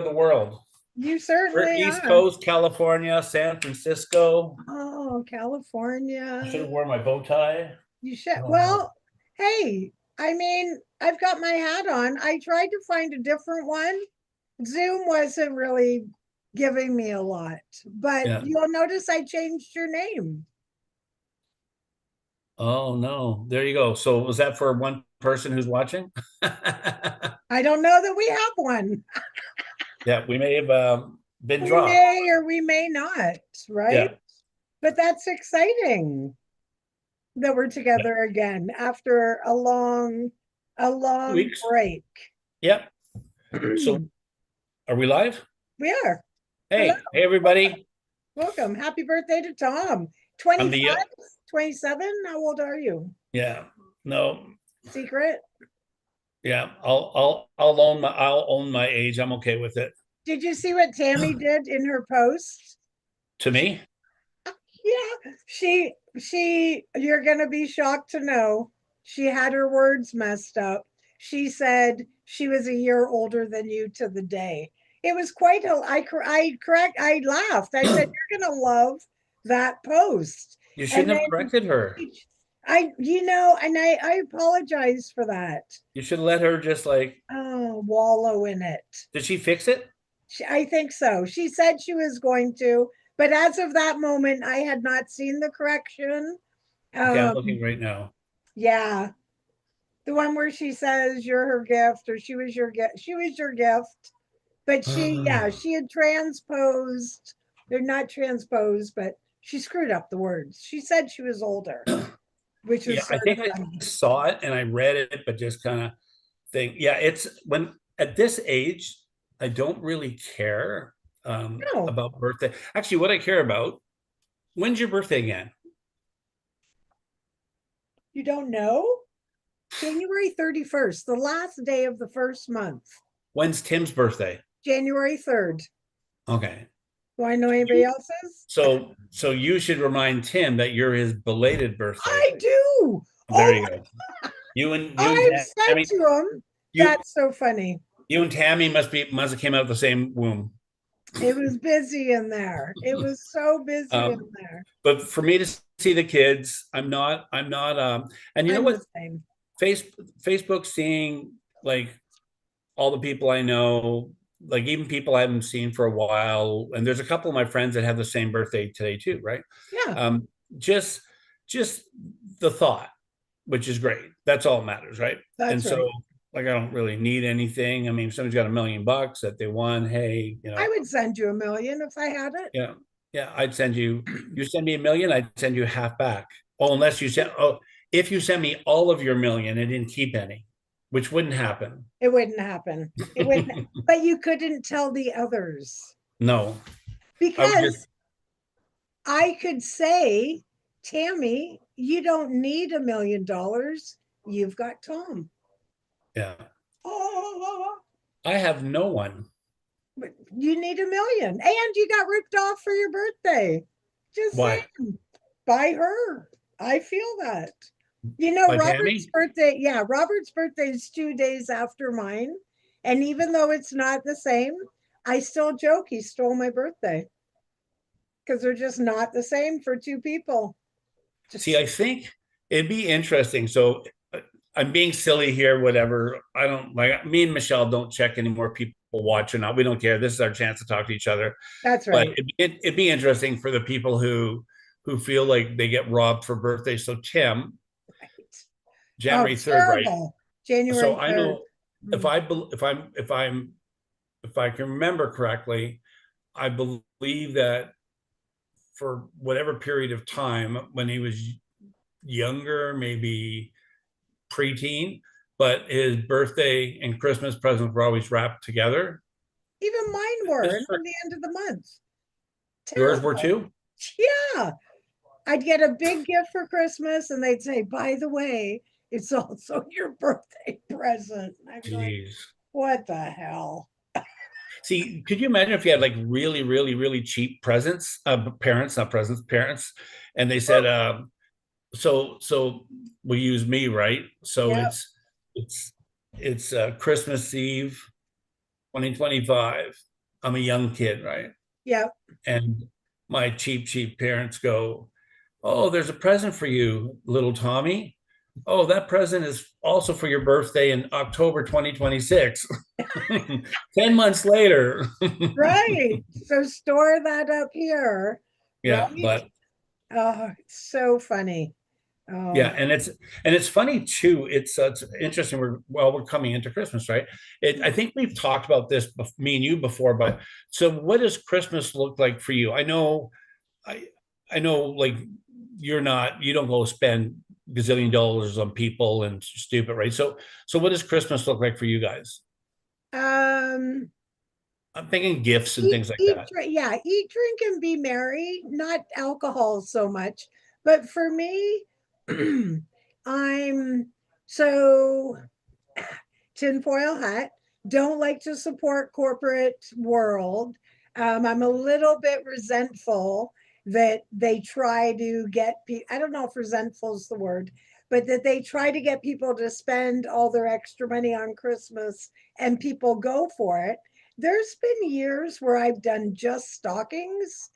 the world. You We're certainly East are. Coast, California, San Francisco. Oh, I should California. have worn my bow tie. You should. I don't know. Well, hey, I mean, I've got my hat on. I tried to find a different one. Zoom wasn't really giving me a lot, but Yeah. you'll notice I changed your name. Oh no. There you go. So was that for one person who's watching? I don't know that we have one. Yeah, we may have been We dropped. may or we may not, right? Yeah. But that's exciting that we're Yeah. together again after a long Weeks. break. Yep. So We are we live? are. Hello, Hey everybody. welcome. Happy birthday to Tom. I'm the 25, 27. How old are you? yeah. No. Secret. Yeah. I'll own my age. I'm okay with it. Did you see what Tammy did in her post? To me? Yeah, you're gonna be shocked to know she had her words messed up. She said she was a year older than you to the day. It was quite a, I laughed. I said, you're gonna love that post. You And shouldn't have then corrected her. I apologize for that. You should let her just like, Oh, wallow in it. did she fix it? I think so. She said she was going to, but as of that moment, I had not seen the correction. Okay, I'm looking Um, right now. yeah, the one where she says you're her gift or she was your gift. She was your gift, but she had transposed. They're not transposed, but she screwed up the words. She said she was older, which Yeah, was I sort think of I funny. saw it and I read it, but just kind of think, yeah, it's when at this age, I don't really care No, about birthday. Actually, what I care about, when's your birthday again? you don't know? January 31st, the last day of the first month. When's Tim's birthday? January 3rd. Okay. Do I know anybody else's? So you should remind Tim that you're his belated birthday. I do. There Oh, you go. You and I've said Tammy, to him, you that's so funny. you and Tammy must have came out of the same womb. It was busy in there. It was so busy in Um, there. but for me to see the kids, I'm not and you know I'm what? the same. Face Facebook seeing like all the people I know, like even people I haven't seen for a while, and there's a couple of my friends that have the same birthday today too, right? Yeah, Um, just just the thought, which is great. That's all that matters, right? And that's so right. like I don't really need anything. I mean, if somebody's got $1 million that they won, hey, I would send you 1 million if I had it. yeah, yeah, you send me 1 million, I'd send you half back. Oh, unless you send, oh, if you send me all of your million and didn't keep any, which wouldn't happen. It wouldn't happen. It wouldn't, but you couldn't tell the others No, I would just, because I could say, Tammy, you don't need $1 million. You've got Tom. yeah. Oh, I have no one. but you need 1 million. And you got ripped off for your birthday. Just Why? saying, by her. I feel that. You know, By Robert's Tammy? birthday, yeah, Robert's birthday is 2 days after mine. And even though it's not the same, I still joke he stole my birthday because they're just not the same for two people. See, Just I think it'd be interesting. So I'm being silly here, whatever. I don't like me and Michelle don't check anymore. People watch or not. We don't care. This is our chance to talk to each other. that's But right. it'd be interesting for the people who feel like they get robbed for birthdays. So Tim, Oh, January 3rd, right? terrible. So January I 3rd. know if Mm. I if I can remember correctly, I believe that for whatever period of time when he was younger, maybe preteen, but his birthday and Christmas presents were always wrapped together. Even mine were, Just and for on the end of the month. yours were Terrible. too. Yeah. I'd get a big gift for Christmas and they'd say, by the way, it's also your birthday present. I'd be like, Jeez. what the hell? See, could you imagine if you had like really, really, really cheap presents, parents, not presents, parents, and they said, so we use me, right? So Yep. it's Christmas Eve, 2025. I'm a young kid, right? Yeah. And my cheap parents go, "Oh, there's a present for you, little Tommy. Oh, that present is also for your birthday in October 2026." 10 months later. Right. So store that up here, Yeah, right? but Oh, it's so funny. yeah, Oh, and it's funny too. It's interesting. We're coming into Christmas, right? I think we've talked about this, me and you before. But so, what does Christmas look like for you? I I know, like, you don't go spend gazillion dollars on people and stupid, right? So what does Christmas look like for you guys? um, I'm thinking gifts and things like that. yeah, eat, drink, and be merry. Not alcohol so much, but for me, I'm so tinfoil hat. Don't like to support corporate world. I'm a little bit resentful that they try to get people. I don't know if resentful is the word, but that they try to get people to spend all their extra money on Christmas and people go for it. There's been years where I've done just stockings.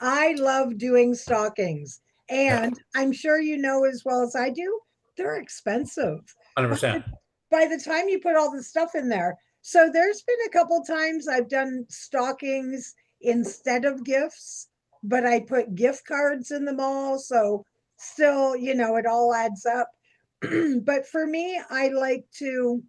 I love doing stockings. Yeah, And I'm sure you know as well as I do, they're expensive. By the 100%. by the time you put all the stuff in there. So there's been a couple times I've done stockings instead of gifts, but I put gift cards in them all. So still, it all adds up. But for me, I like to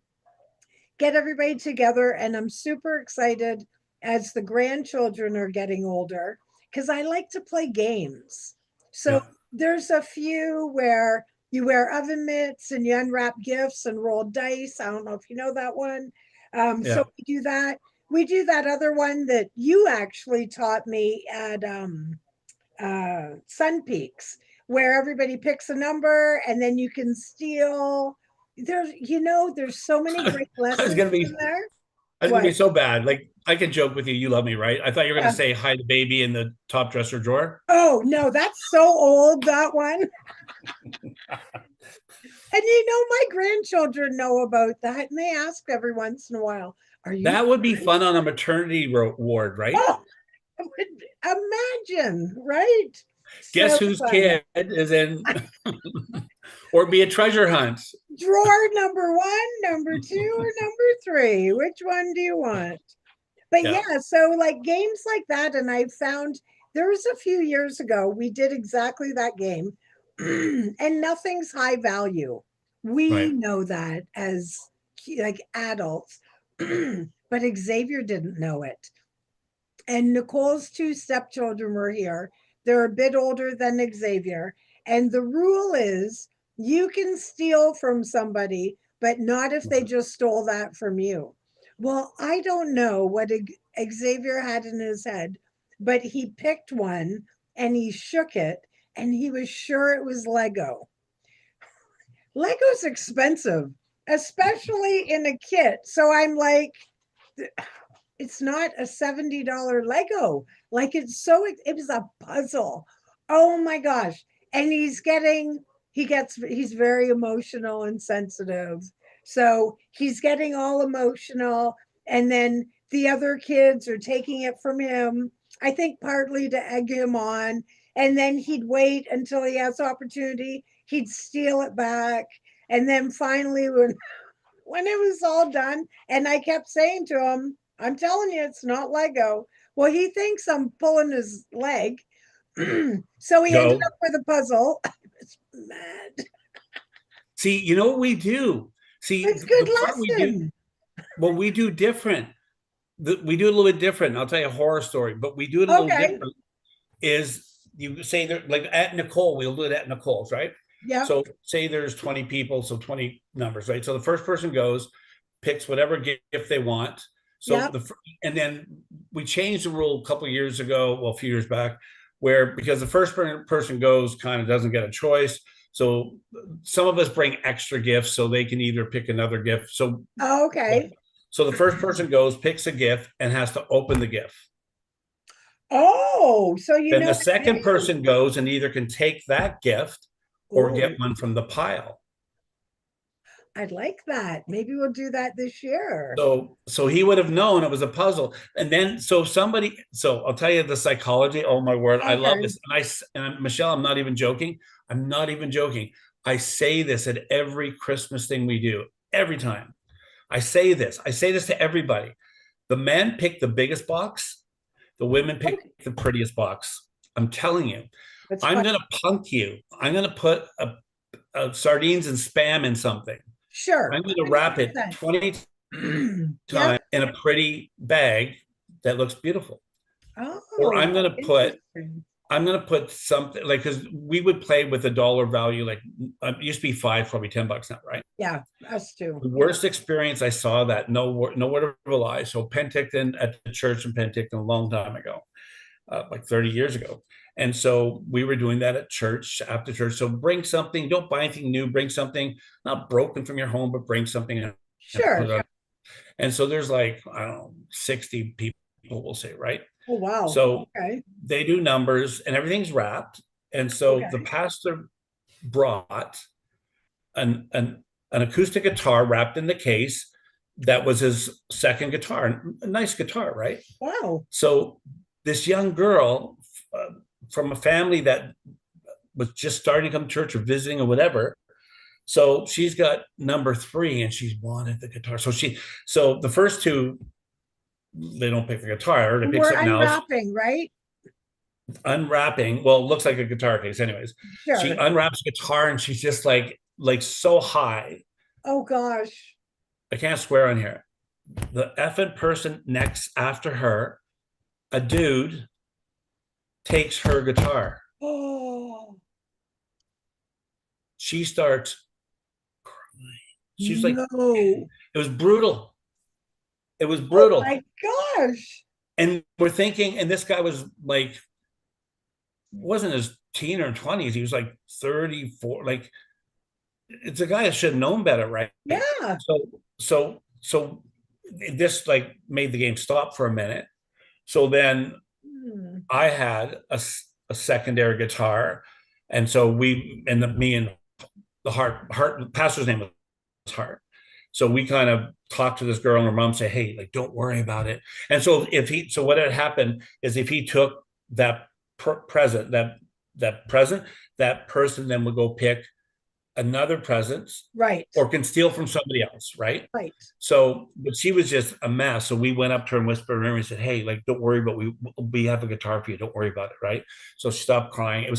get everybody together, and I'm super excited as the grandchildren are getting older because I like to play games. So Yeah, there's a few where you wear oven mitts and you unwrap gifts and roll dice. I don't know if you know that one. So yeah. we do that. We do that other one that you actually taught me at Sun Peaks, where everybody picks a number and then you can steal. There's so many great I was lessons gonna be in there. I was gonna What? be so bad. Like, I can joke with you. You love me, right? I thought you were gonna Yeah. say hide the baby in the top dresser drawer. Oh no, that's so old, that one. And my grandchildren know about that, and they ask every once in a while, "Are you That would be serious?" fun on a maternity ward, right? Oh, imagine, right? Guess So whose fun. kid is in, or be a treasure hunt. Drawer number one, number two, or number three? Which one do you want? But Yeah, yeah, so like games like that, and I found there was a few years ago we did exactly that game, and nothing's high value. We right. know that as like adults, but Xavier didn't know it. And Nicole's two stepchildren were here. They're a bit older than Xavier. And the rule is you can steal from somebody, but not if they just stole that from you. Well, I don't know what Xavier had in his head, but he picked one and he shook it and he was sure it was Lego. Lego's expensive, especially in a kit. So I'm like, it's not a $70 Lego. Like it was a puzzle. Oh my gosh. And he's very emotional and sensitive. So he's getting all emotional. And then the other kids are taking it from him, I think partly to egg him on. And then he'd wait until he has opportunity. He'd steal it back. And then finally, when it was all done, and I kept saying to him, "I'm telling you, it's not Lego." Well, he thinks I'm pulling his leg. So he ended Go. up with a puzzle. I was mad. See, you know what we do? See, It's good the part we do, lesson. well, we do different. We do it a little bit different. I'll tell you a horror story, but we do it a little Okay. different. Is you say that, like at Nicole, we'll do it at Nicole's, right? Yep. So say there's 20 people, so 20 numbers, right? So the first person goes, picks whatever gift they want. So Yep. and then we changed the rule a couple of years ago, well, a few years back, where because the first person goes kind of doesn't get a choice. So some of us bring extra gifts so they can either pick another gift. So Okay. so the first person goes, picks a gift, and has to open the gift. Oh, so you Then know the the second game. person goes and either can take that gift or get Oh, one from the pile. I'd like that. Maybe we'll do that this year. So he would have known it was a puzzle. And then so I'll tell you the psychology. Oh my word, I love Okay. this. And Michelle, I'm not even joking. I'm not even joking. I say this at every Christmas thing we do, every time. I say this. I say this to everybody. The men pick the biggest box, the women pick Okay. the prettiest box. I'm telling you, That's I'm fine. gonna punk you. I'm gonna put sardines and spam in something. Sure. I'm gonna wrap it 20 Yep. time in a pretty bag that looks beautiful. Or Oh, interesting. I'm gonna put something like because we would play with a dollar value like it used to be five, probably $10 now, right? Yeah, us too. The worst experience I saw that no word of a lie. So Penticton at the church in Penticton a long time ago, like 30 years ago. And so we were doing that at church after church. So bring something, don't buy anything new, bring something not broken from your home, but bring something and Sure. put it on. And so there's like, I don't know, 60 people will say, right? Oh, wow. So Okay. they do numbers and everything's wrapped. And so the Okay. pastor brought an acoustic guitar wrapped in the case that was his second guitar, a nice guitar, right? Wow. So this young girl from a family that was just starting to come to church or visiting or whatever. So she's got number three and she's wanted the guitar. So the first two, they don't pick the guitar, they And pick we're something else. unwrapping, right? Unwrapping, well, it looks like a guitar case, anyways. She Sure. unwraps the guitar and she's just like so high. Oh, gosh. I can't swear on here. The effing person next after her, a dude, takes her guitar. Oh, She starts crying. She's like, no. it was brutal. It was Oh, brutal. my gosh. And we're thinking, and this guy was like, wasn't his teen or 20s. He was like 34. Like, it's a guy that should have known better, right? Yeah. So, so this like made the game stop for a minute. So then Hmm. I had a secondary guitar. And so me and the Hart pastor's name was Hart. So we kind of talked to this girl and her mom say, hey, like, don't worry about it. And so what had happened is if he took that present, that person then would go pick another present Right. or can steal from somebody else, right? Right. So, but she was just a mess. So we went up to her and whispered in her and we said, hey, like, don't worry, but we have a guitar for you. Don't worry about it, right? So she stopped crying.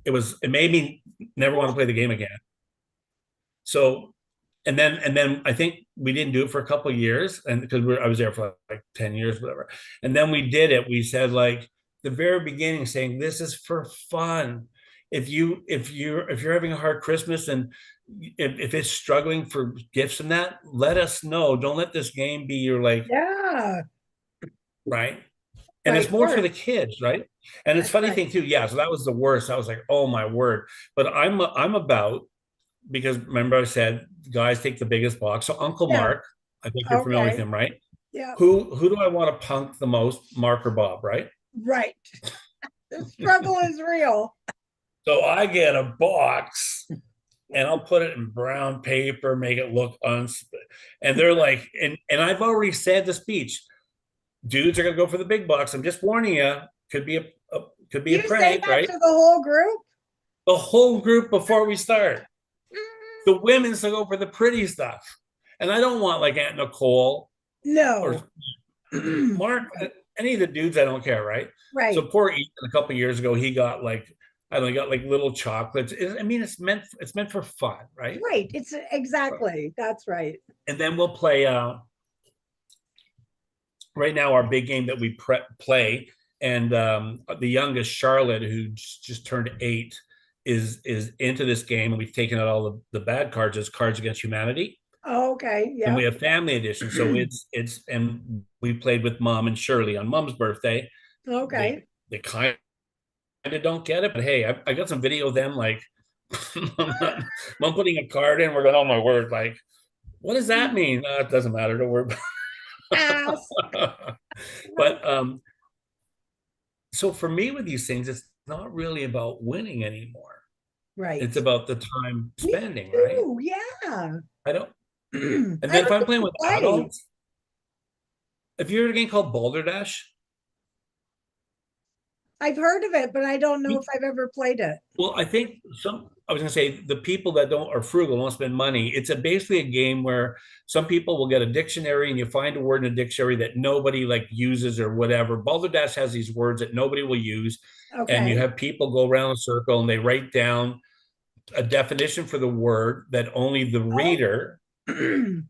It made me never want to play the game again. So and then I think we didn't do it for a couple of years, and because I was there for like 10 years, whatever. And then we did it. We said like the very beginning, saying this is for fun. If you're having a hard Christmas and if it's struggling for gifts and that, let us know. Don't let this game be your like Yeah. right. And it's Right. more for Word. the kids, right? And it's That's funny right. thing too. Yeah, so that was the worst. I was like, oh my word. But I'm about because remember I said guys take the biggest box. So Uncle Yeah. Mark, I think you're familiar with Okay. him, right? Yeah. Who do I want to punk the most? Mark or Bob, right? Right. The struggle is real. So I get a box and I'll put it in brown paper, make it look and they're like, and I've already said the speech. Dudes are gonna go for the big box. I'm just warning you. Could be could be a You say prank, that right? to the whole group? The whole group before we start. The women's to go for the pretty stuff. And I don't want like Aunt Nicole or No. Mark, any of the dudes, I don't care, right? So Right. poor Ethan, a couple of years ago, he got like, I don't know, he got like little chocolates. I mean, it's meant for fun, right? Right. It's exactly. That's right. And then we'll play right now our big game that we play, and the youngest Charlotte, who just turned 8, is into this game, and we've taken out all the bad cards as Cards Against Humanity. Oh, okay. And Yep. we have family edition. So it's and we played with Mom and Shirley on Mom's birthday. Okay. They kind of don't get it, but hey, I got some video of them like Mom putting a card in. We're going, oh my word, like what does that mean? It doesn't matter. Don't worry. Ask. But so for me with these things, it's not really about winning anymore. It's Right. about the time Me spending, right? too. Yeah. I don't, and I then if don't I'm playing even with play. adults, if you're a game called Boulder Dash, I've heard of it, but I don't know you, if I've ever played it. well, I think I was gonna say the people that don't are frugal don't spend money. It's basically a game where some people will get a dictionary and you find a word in a dictionary that nobody like uses or whatever. Balderdash has these words that nobody will use, and you Okay. have people go around a circle and they write down a definition for the word that only the Oh, reader.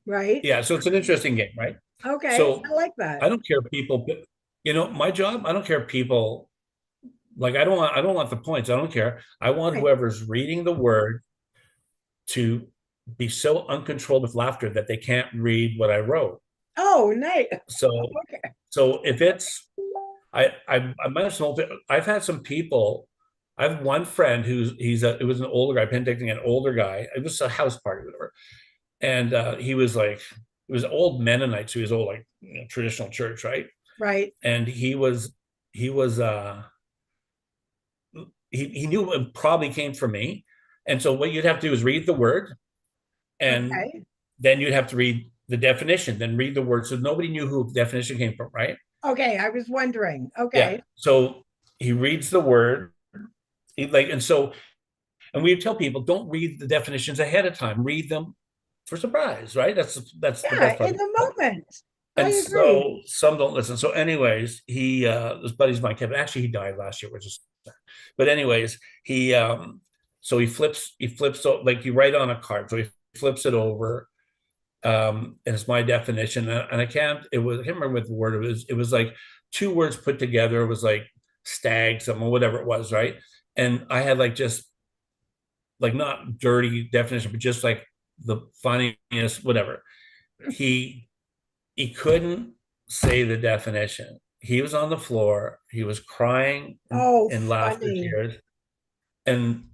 right. Yeah, so it's an interesting game, right? Okay. So I like that. I don't care if people, my job, I don't care if people like I don't want the points. I don't care. I want Right. whoever's reading the word to be so uncontrolled with laughter that they can't read what I wrote. Oh, nice. So Okay. so if it's I might have some I've had some people. I have one friend it was an older guy, Penticting, an older guy. It was a house party, whatever. And he was like, it was old Mennonite, so he was old, like, traditional church, right? Right. And he was he knew it probably came from me. And so what you'd have to do is read the word, and Okay. then you'd have to read the definition, then read the word. So nobody knew who the definition came from, right? Okay. I was wondering. Yeah. Okay. So he reads the word, and we tell people don't read the definitions ahead of time. Read them for surprise, right? That's the Yeah. best part In of it. the moment. I And agree. so some don't listen. So, anyways, his buddy's mine, Kevin. Actually, he died last year, which is, but anyways, so he flips, like you write on a card. So he flips it over, and it's my definition. And I can't remember what the word it was. It was like two words put together. It was like stag, something, whatever it was, right? And I had like just like not dirty definition, but just like the funniest, whatever. He he couldn't say the definition. He was on the floor. He was crying Oh, in laughter funny. tears, and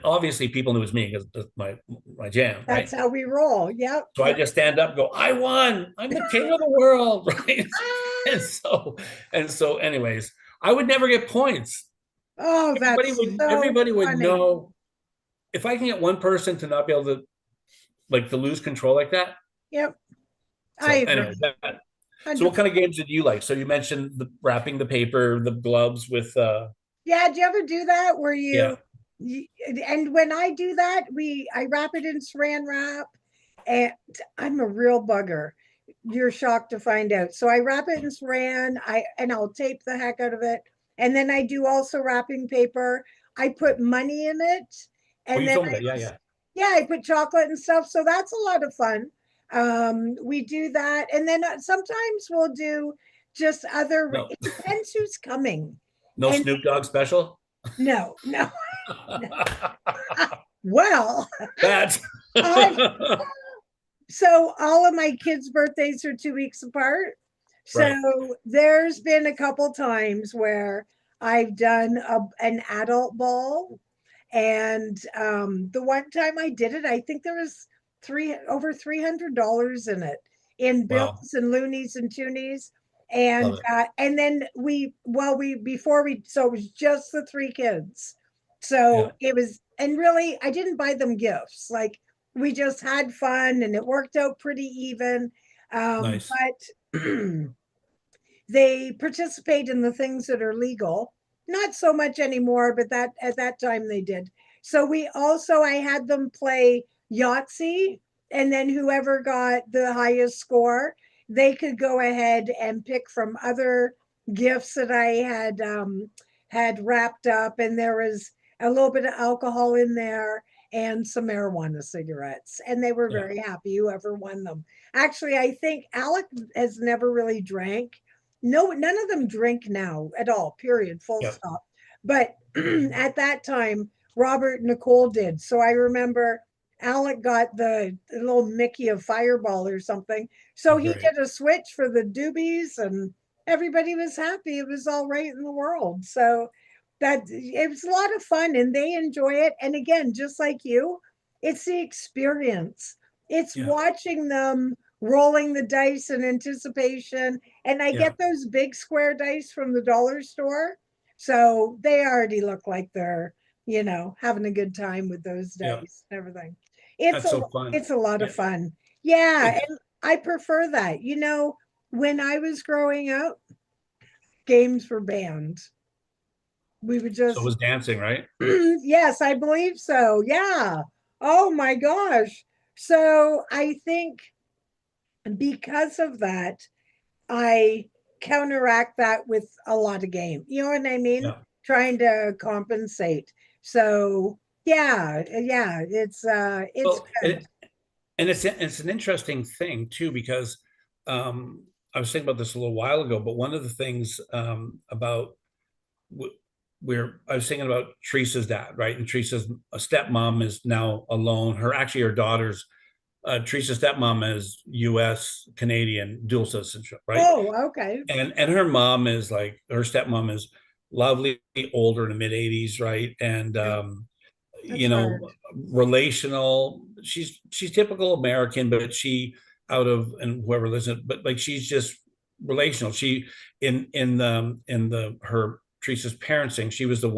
obviously people knew it was me because it's my jam, That's right? how we roll. Yep. So I Yep. just stand up, and go, I won. I'm the king of the world, right? And Ah! so anyways, I would never get points. Oh, that's so Everybody would funny. know if I can get one person to not be able to like to lose control like that. Yep. I So anyway, agree. so what 100%. kind of games did you like? So you mentioned the wrapping the paper, the gloves with Yeah, do you ever do that where yeah. and when I do that, I wrap it in saran wrap, and I'm a real bugger. You're shocked to find out. So I wrap it in saran, and I'll tape the heck out of it. And then I do also wrapping paper. I put money in it, Oh, and you then told me that. Yeah, yeah. yeah, I put chocolate and stuff. So that's a lot of fun. We do that. And then sometimes we'll do just other, No, it depends who's coming. no And Snoop Dogg special. no, no, no. Well, That's I've, so all of my kids' birthdays are 2 weeks apart. right. So there's been a couple times where I've done an adult ball. And the one time I did it, I think there was over $300 in it, in Wow, bills and loonies and toonies. love it. And then so it was just the three kids. Yeah, So it was, and really, I didn't buy them gifts. Like, we just had fun and it worked out pretty even. nice. But they participate in the things that are legal. Not so much anymore, but that at that time they did. So I had them play Yahtzee, and then whoever got the highest score, they could go ahead and pick from other gifts that I had wrapped up, and there was a little bit of alcohol in there and some marijuana cigarettes, and they were Yeah, very happy whoever won them. Actually, I think Alec has never really drank. No, none of them drink now at all, period, full yeah, stop. But at that time, Robert and Nicole did. So I remember Alec got the little Mickey of Fireball or something. So oh, he great. did a switch for the doobies, and everybody was happy. It was all right in the world. So that it was a lot of fun, and they enjoy it. And again, just like you, it's the experience. It's Yeah, watching them rolling the dice in anticipation, and I yeah, get those big square dice from the dollar store. So they already look like having a good time with those Yeah, days and everything. It's that's a so fun. it's a lot Yeah, of fun. Yeah, it's and I prefer that. When I was growing up, games were banned. We would so it just was dancing, right? yes, I believe so. Yeah. Oh my gosh. So I think because of that, I counteract that with a lot of game. You know what I mean? Yeah. Trying to compensate. So yeah, it's Well, good. and it's an interesting thing too, because I was thinking about this a little while ago, but one of the things about where I was thinking about Teresa's dad, right? And Teresa's stepmom is now alone. Her daughter's Teresa's stepmom is U.S. Canadian dual citizenship, right? Oh, okay. And her mom is like her stepmom is lovely, older in the mid 80s, right? And Yeah, you that's hard. know, relational. She's typical American, but she out of and whoever listens, but like she's just relational. She in the her Teresa's parenting, she's the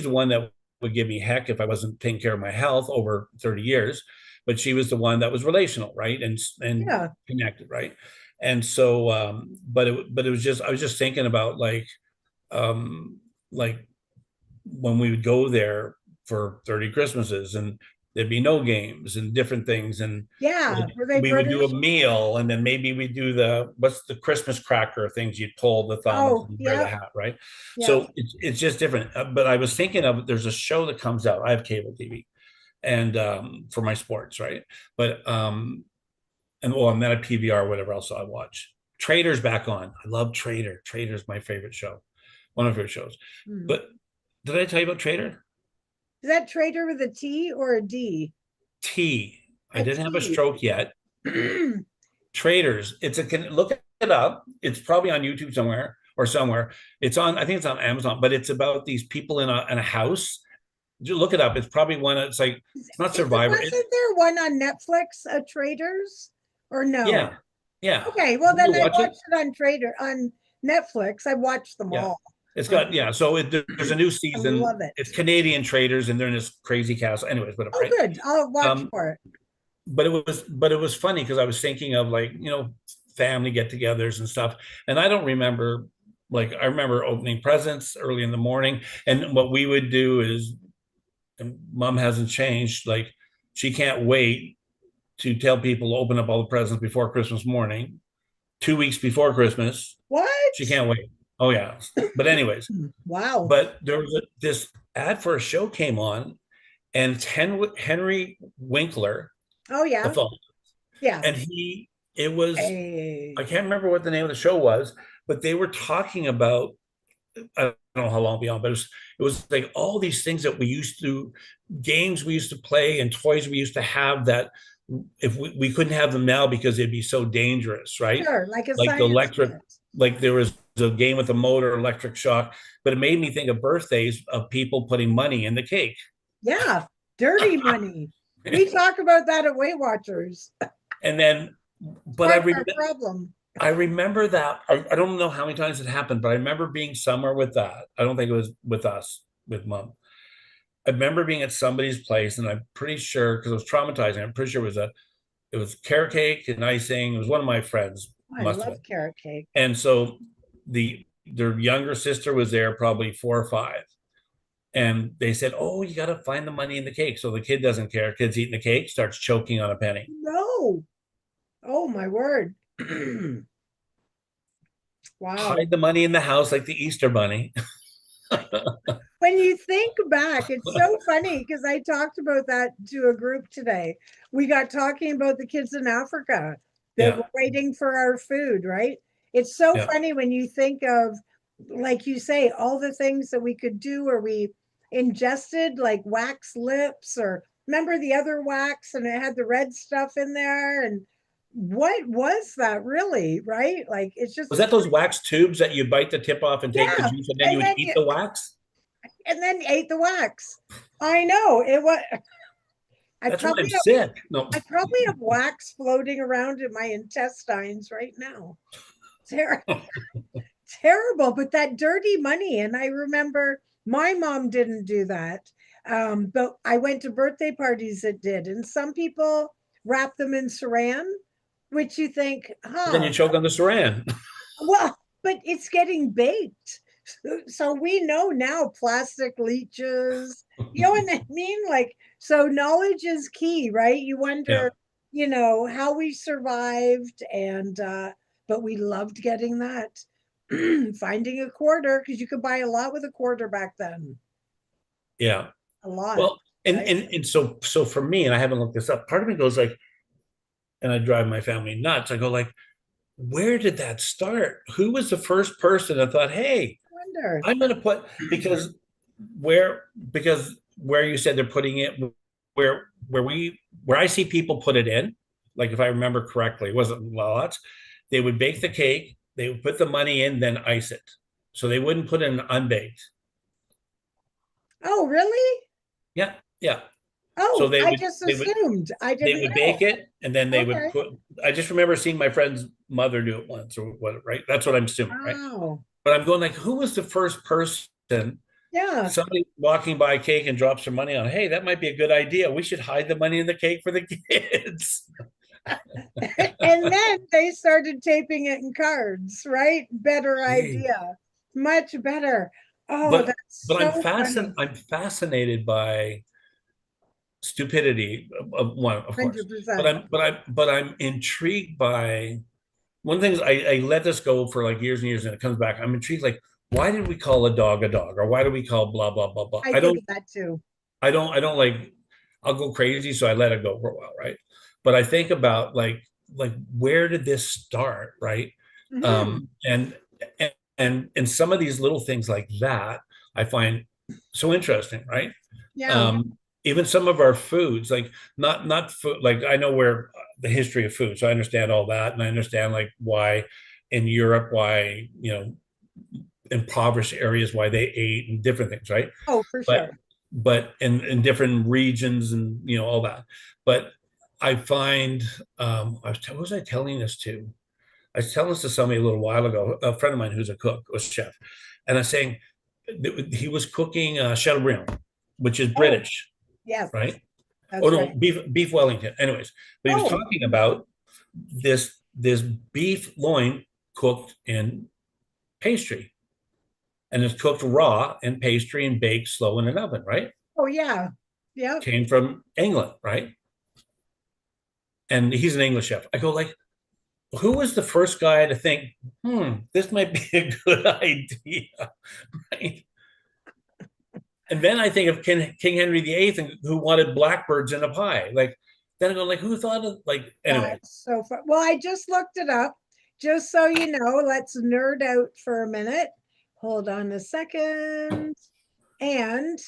one that would give me heck if I wasn't taking care of my health over 30 years. But she was the one that was relational, right? And Yeah, connected, right? And so but it was just I was just thinking about um like when we would go there for 30 Christmases and there'd be no games and different things. And yeah. like Were they we would do a British? meal and then maybe we do what's the Christmas cracker things you'd pull the thumbs Oh, and wear the yep, hat, right? yep. So it's just different. But I was thinking of there's a show that comes out. I have cable TV and for my sports, right? But and well, I'm not a PVR, whatever else I watch. Trader's back on. I love Trader. Trader's my favorite show, one of my favorite shows. Hmm. But did I tell you about Trader? Is that trader with a T or a D? T. I A didn't have a T. stroke yet. Traders. Look it up. It's probably on YouTube somewhere or somewhere. It's on. I think it's on Amazon. But it's about these people in a house. You look it up. It's probably one. It's like it's not Survivor. Wasn't there one on Netflix, Traders? Or no? Yeah, yeah. Okay, well Did then you I watch it? watched it on Netflix. I watched them Yeah. all. It's Um, got So there's a new I season. love it. It's Canadian traders, and they're in this crazy castle. Anyways, whatever. Oh, Right. good. I'll watch Um, for it. but it was funny because I was thinking of like family get-togethers and stuff, and I don't remember like I remember opening presents early in the morning, and what we would do is, and Mom hasn't changed, like she can't wait to tell people to open up all the presents before Christmas morning, 2 weeks before Christmas. What? She can't wait. Oh yeah, but anyways, Wow. but there was this ad for a show came on, and it's Henry Winkler, Oh the yeah. phone, Yeah. and it was I Hey. can't remember what the name of the show was, but they were talking about I don't know how long beyond, but it was like all these things that we used to games we used to play and toys we used to have that if we couldn't have them now because they'd be so dangerous, right? Sure, like a Like the science electric, kit. like there was a game with a motor, electric shock, but it made me think of birthdays of people putting money in the cake. Yeah. Dirty money. We talk about that at Weight Watchers. And then, but Part of our problem. I remember that. I don't know how many times it happened, but I remember being somewhere with that. I don't think it was with us, with Mom. I remember being at somebody's place, and I'm pretty sure because it was traumatizing. I'm pretty sure it was carrot cake and icing. It was one of my friends, I must have love been. carrot cake. And so their younger sister was there, probably 4 or 5, and they said, "Oh, you got to find the money in the cake." So the kid doesn't care. Kid's eating the cake, starts choking on a penny. No. Oh my word. Wow. Hide the money in the house like the Easter bunny. When you think back, it's so funny because I talked about that to a group today. We got talking about the kids in Africa that were Yeah, waiting for our food, right? It's so yeah. funny when you think of, like you say, all the things that we could do or we ingested, like wax lips, or remember the other wax and it had the red stuff in there. And what was that really, right? Like it's Was just, that those wax tubes that you bite the tip off and take the yeah. juice, and then you And would then eat the wax? ate the wax. I know it was. I That's why probably I'm have sick. No, I probably have wax floating around in my intestines right now. Ter- Terrible, but that dirty money. And I remember my mom didn't do that. But I went to birthday parties that did, and some people wrap them in saran, which you think, But then you huh, choke on the saran. well, but it's getting baked. So we know now plastic leaches. You know what I mean? Like, so knowledge is key, right? You Yeah, wonder, how we survived, and but we loved getting that. Finding a quarter, because you could buy a lot with a quarter back then. yeah. A lot, Well, and right? and and so for me, and I haven't looked this up. Part of me goes like, and I drive my family nuts. I go like, where did that start? Who was the first person that thought, hey, Wonder. I'm going to put where because where you said they're putting it where I see people put it in, like if I remember correctly, it wasn't lots. They would bake the cake, they would put the money in, then ice it. So they wouldn't put in unbaked. Oh, really? Yeah, yeah. So Oh, they I would just they would assumed. I they didn't would know. bake it and then they would Okay. put. I just remember seeing my friend's mother do it once or what, right? That's what I'm assuming, right? Wow. But I'm going like, who was the first person? Yeah. Somebody walking by a cake and drops some money on. Hey, that might be a good idea. We should hide the money in the cake for the kids. And then they started taping it in cards, right? Better Hey. idea. Much better. Oh, But that's so funny. I'm fascinated by stupidity of one, of course. But 100%. I'm intrigued by one of the things I let this go for like years and years and it comes back. I'm intrigued like why did we call a dog or why do we call blah blah blah blah? I think of that too. I don't like I'll go crazy, so I let it go for a while, right? But I think about like where did this start, right? Hmm. And some of these little things like that I find so interesting, right? Yeah. Even some of our foods, like not food, like I know where the history of food, so I understand all that, and I understand like why in Europe, why impoverished areas, why they ate and different things, right? Oh, for But sure. in different regions and all that. But I find what was I telling this to? I was telling this to somebody a little while ago, a friend of mine who's a cook, a chef, and I was saying he was cooking Chateaubriand, which is Oh, British, yes, right? Oh that's no, right. beef Wellington. Anyways, but he was Oh, talking about this beef loin cooked in pastry, and it's cooked raw in pastry and baked slow in an oven, right? oh, yeah. Yep. Came from England, right? And he's an English chef. I go like, who was the first guy to think, this might be a good idea, right? And then I think of King Henry VIII, who wanted blackbirds in a pie. Like, then I go like, who thought of like anyway? That's so fun. Well, I just looked it up. Just so you know, let's nerd out for a minute. Hold on a second. And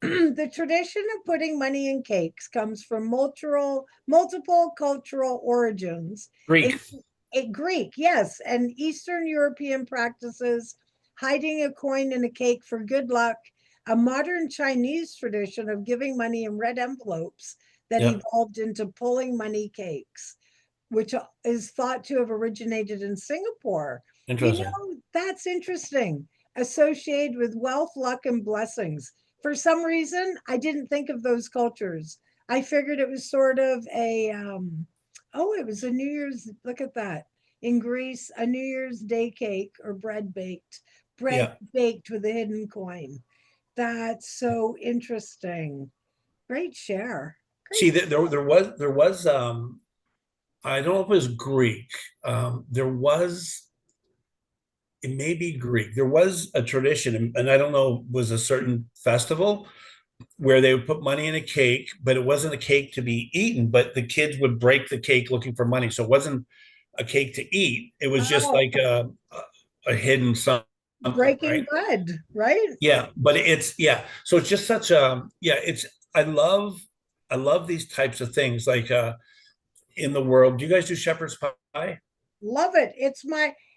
the tradition of putting money in cakes comes from multiple cultural origins. Greek, In, Greek, yes, and Eastern European practices, hiding a coin in a cake for good luck, a modern Chinese tradition of giving money in red envelopes that yeah, evolved into pulling money cakes, which is thought to have originated in Singapore. interesting. That's interesting. Associated with wealth, luck, and blessings. For some reason, I didn't think of those cultures. I figured it was sort of it was a New Year's, look at that. In Greece, a New Year's Day cake or bread Yeah. baked with a hidden coin. That's so interesting. Great share. See, Great. there was I don't know if it was Greek. There was it may be Greek. There was a tradition, and I don't know, was a certain festival where they would put money in a cake, but it wasn't a cake to be eaten, but the kids would break the cake looking for money. So it wasn't a cake to eat. It was just Oh, like a hidden something, breaking right? bread, right? Yeah, but it's yeah. So it's just such a yeah. It's I love these types of things like in the world. Do you guys do shepherd's pie? Love it.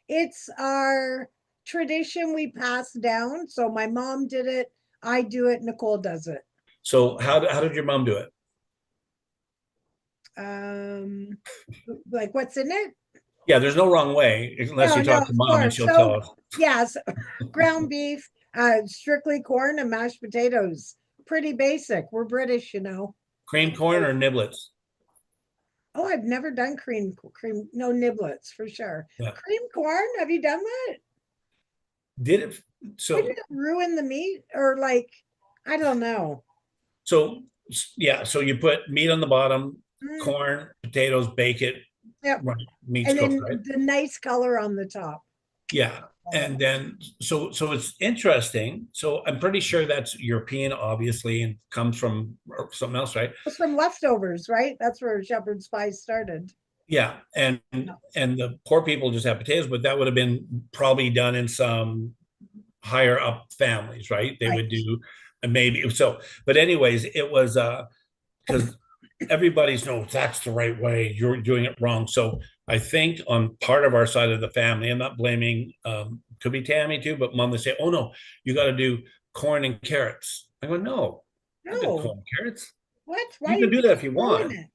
It's our tradition we pass down. So my mom did it, I do it, Nicole does it. So how did your mom do it? Um, like what's in it? Yeah, there's no wrong way unless No, you no, talk to of mom and course. she'll So tell us. yes, ground beef, strictly corn and mashed potatoes, pretty basic. We're British, you know. Cream corn or niblets? Oh, I've never done cream, no niblets for sure. Yeah. Cream corn, have you done that? Did it Wouldn't so it ruin the meat or like, I don't know. so yeah, so you put meat on the bottom, Mm, corn, potatoes, bake it, yep. right? Meat's And cooked, then right? the nice color on the top. Yeah. Oh, And then so it's interesting. So I'm pretty sure that's European, obviously, and comes from something else, right? it's from leftovers, right? That's where shepherd's pie started. Yeah. Yeah, And the poor people just have potatoes, but that would have been probably done in some higher up families, right? They would right. do maybe so, but anyways, it was because everybody's no, that's the right way. You're doing it wrong. So I think on part of our side of the family, I'm not blaming could be Tammy too, but mom would say, oh no, you got to do corn and carrots. I go, no, I did No, corn and carrots. what? Why You are can you do that if you ruin want. it?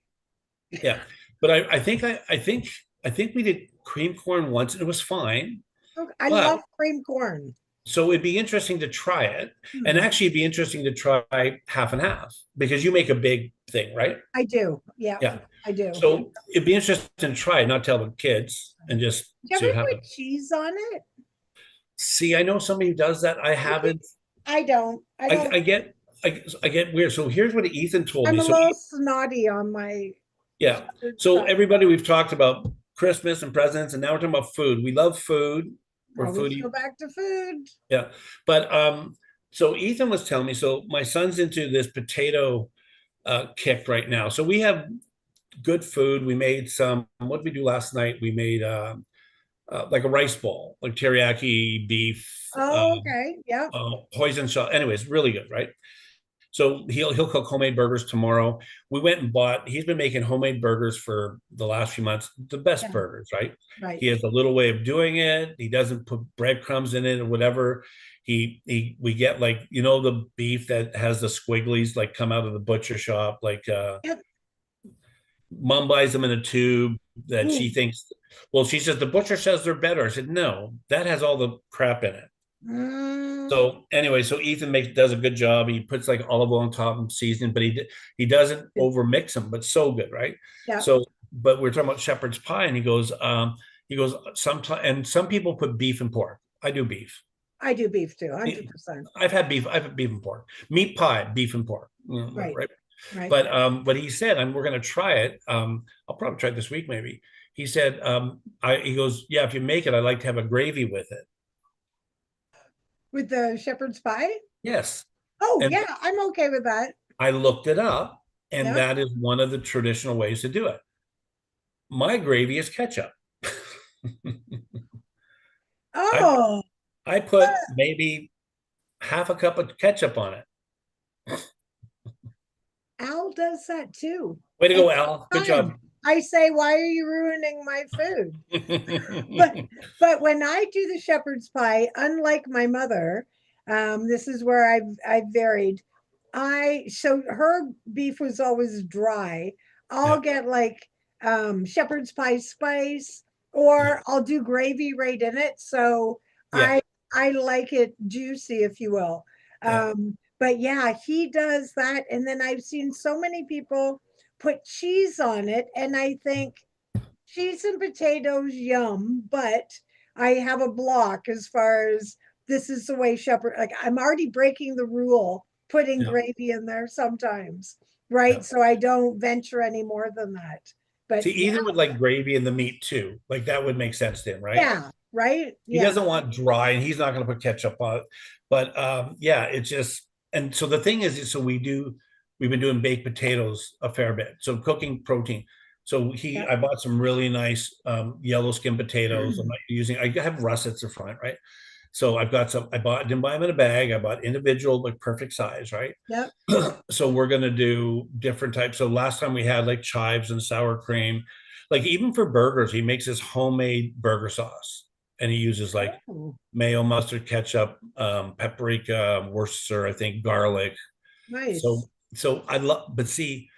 Yeah. But I think we did cream corn once and it was fine. Okay, I But love cream corn. so it'd be interesting to try it. And Hmm, actually it'd be interesting to try half and half because you make a big thing, right? I do. Yeah, Yeah. I do. So it'd be interesting to try it, not tell the kids and just Do you see ever what put happens. cheese on it? See, I know somebody who does that. I Okay. haven't. I don't. I I, don't. I get I get weird. So here's what Ethan told I'm me. a So little snotty on my yeah. shepherd's So pie. everybody we've talked about Christmas and presents, and now we're talking about food. We love food. We're Always go foodie. back to food. Yeah. But so Ethan was telling me, so my son's into this potato kick right now. So we have good food. We made some, what did we do last night? We made like a rice bowl, like teriyaki beef, Oh, okay. Yep. hoisin shell. Anyways, really good, right? So he'll cook homemade burgers tomorrow. We went and bought. He's been making homemade burgers for the last few months. The best Yeah. burgers, right? Right. He has a little way of doing it. He doesn't put breadcrumbs in it or whatever. He we get like the beef that has the squigglies like come out of the butcher shop. Like Yep. mom buys them in a tube that she Ooh. thinks. Well, she says the butcher says they're better. I said no, that has all the crap in it. Mm, So anyway, so Ethan does a good job. He puts like olive oil on top and seasoning, but he doesn't over mix them, but so good, right? yep. So, but we're talking about shepherd's pie, and he goes sometimes, and some people put beef and pork. I do beef. I do beef too, 100%. I've had beef. I've had beef and pork. Meat pie, beef and pork, Right. right? Right. But he said, and we're going to try it. I'll probably try it this week, maybe. He said, he goes, yeah, if you make it, I'd like to have a gravy with it. With the shepherd's pie? Yes. Oh, And yeah, I'm okay with that. I looked it up, and Yep. that is one of the traditional ways to do it. My gravy is ketchup. I Oh, I put maybe half a cup of ketchup on it. Al does that too. Way to And go, Al. Good job. time I say, why are you ruining my food? But when I do the shepherd's pie, unlike my mother, this is where I've varied. So her beef was always dry. I'll Yeah, get like shepherd's pie spice, yeah, or I'll do gravy right in it. So yeah, I I like it juicy, if you will. yeah, But yeah, he does that, and then I've seen so many people put cheese on it, and I think cheese and potatoes, yum, but I have a block as far as this is the way shepherd, like I'm already breaking the rule, putting yeah, gravy in there sometimes, right? yeah. So I don't venture any more than that. But See, yeah, Ethan would like gravy in the meat too. Like that would make sense to him, right? yeah, right? He Yeah, doesn't want dry, and he's not going to put ketchup on it. But yeah, it's just, and so the thing is so we've been doing baked potatoes a fair bit. So cooking protein. So yeah. I bought some really nice yellow skin potatoes. I'm not using, I have russets in front, right? So I've got some, didn't buy them in a bag. I bought individual, like perfect size, right? Yep. So we're going to do different types. So last time we had like chives and sour cream. Like even for burgers, he makes his homemade burger sauce, and he uses like Oh, mayo, mustard, ketchup, paprika, Worcester, I think, garlic. nice. So I love, but see,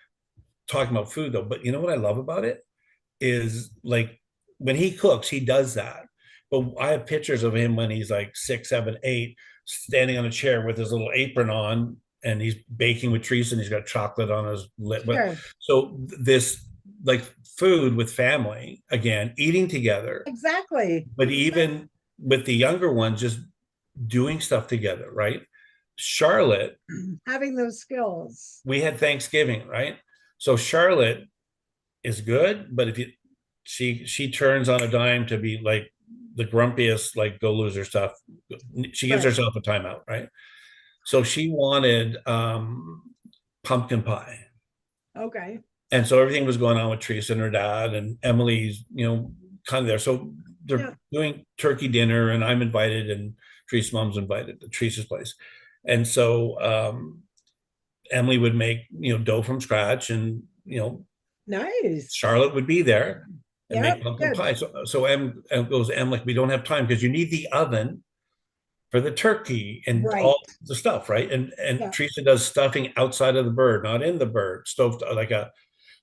talking about food though, but you know what I love about it is like when he cooks, he does that. But I have pictures of him when he's like 6, 7, 8, standing on a chair with his little apron on and he's baking with Teresa, and he's got chocolate on his lip. But Sure. so this like food with family again, eating together, Exactly. but even with the younger ones, just doing stuff together, right? Charlotte, Having those skills. we had Thanksgiving, right? So Charlotte is good, but if you she turns on a dime to be like the grumpiest, like go loser stuff. She gives Right. herself a timeout, right? So she wanted pumpkin pie. Okay. And so everything was going on with Teresa and her dad, and Emily's, kind of there. So they're Yeah. doing turkey dinner, and I'm invited, and Teresa's mom's invited to Teresa's place. And so Emily would make, dough from scratch, and, Nice. Charlotte would be there and Yep. make pumpkin Good. pie. So Em goes, Em, like, we don't have time because you need the oven for the turkey and Right. all the stuff, right? And Yeah. Teresa does stuffing outside of the bird, not in the bird, stove like a.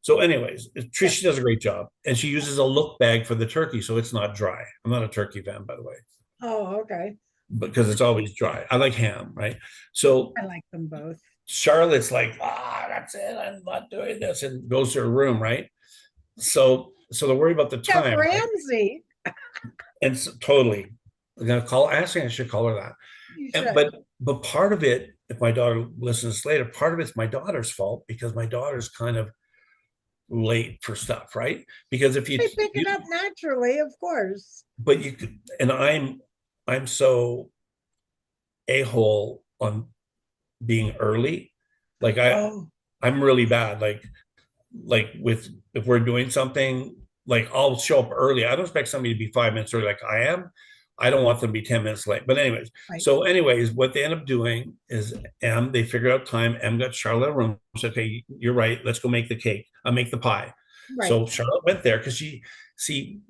So, anyways, Yeah. Tricia does a great job, and she uses a look bag for the turkey, so it's not dry. I'm not a turkey fan, by the way, Oh, okay. because it's always dry. I like ham, right? So I like them both. Charlotte's like, that's it. I'm not doing this, and goes to her room, right? So they're worried about the Chef time, right? Ramsay. And so, totally, I'm gonna call. Actually, I should call her that. You And, should. but part of it, if my daughter listens later, part of it's my daughter's fault because my daughter's kind of late for stuff, right? Because if They pick it up naturally, of course. but you could, and I'm so a-hole on being early. Like Oh, I'm really bad. Like with if we're doing something, like I'll show up early. I don't expect somebody to be 5 minutes early like I am. I don't want them to be 10 minutes late. But anyways, right. so anyways, what they end up doing is they figured out time. Got Charlotte a room. Said, okay, you're right. Let's go make the cake. I'll make the pie. Right. So Charlotte went there because see,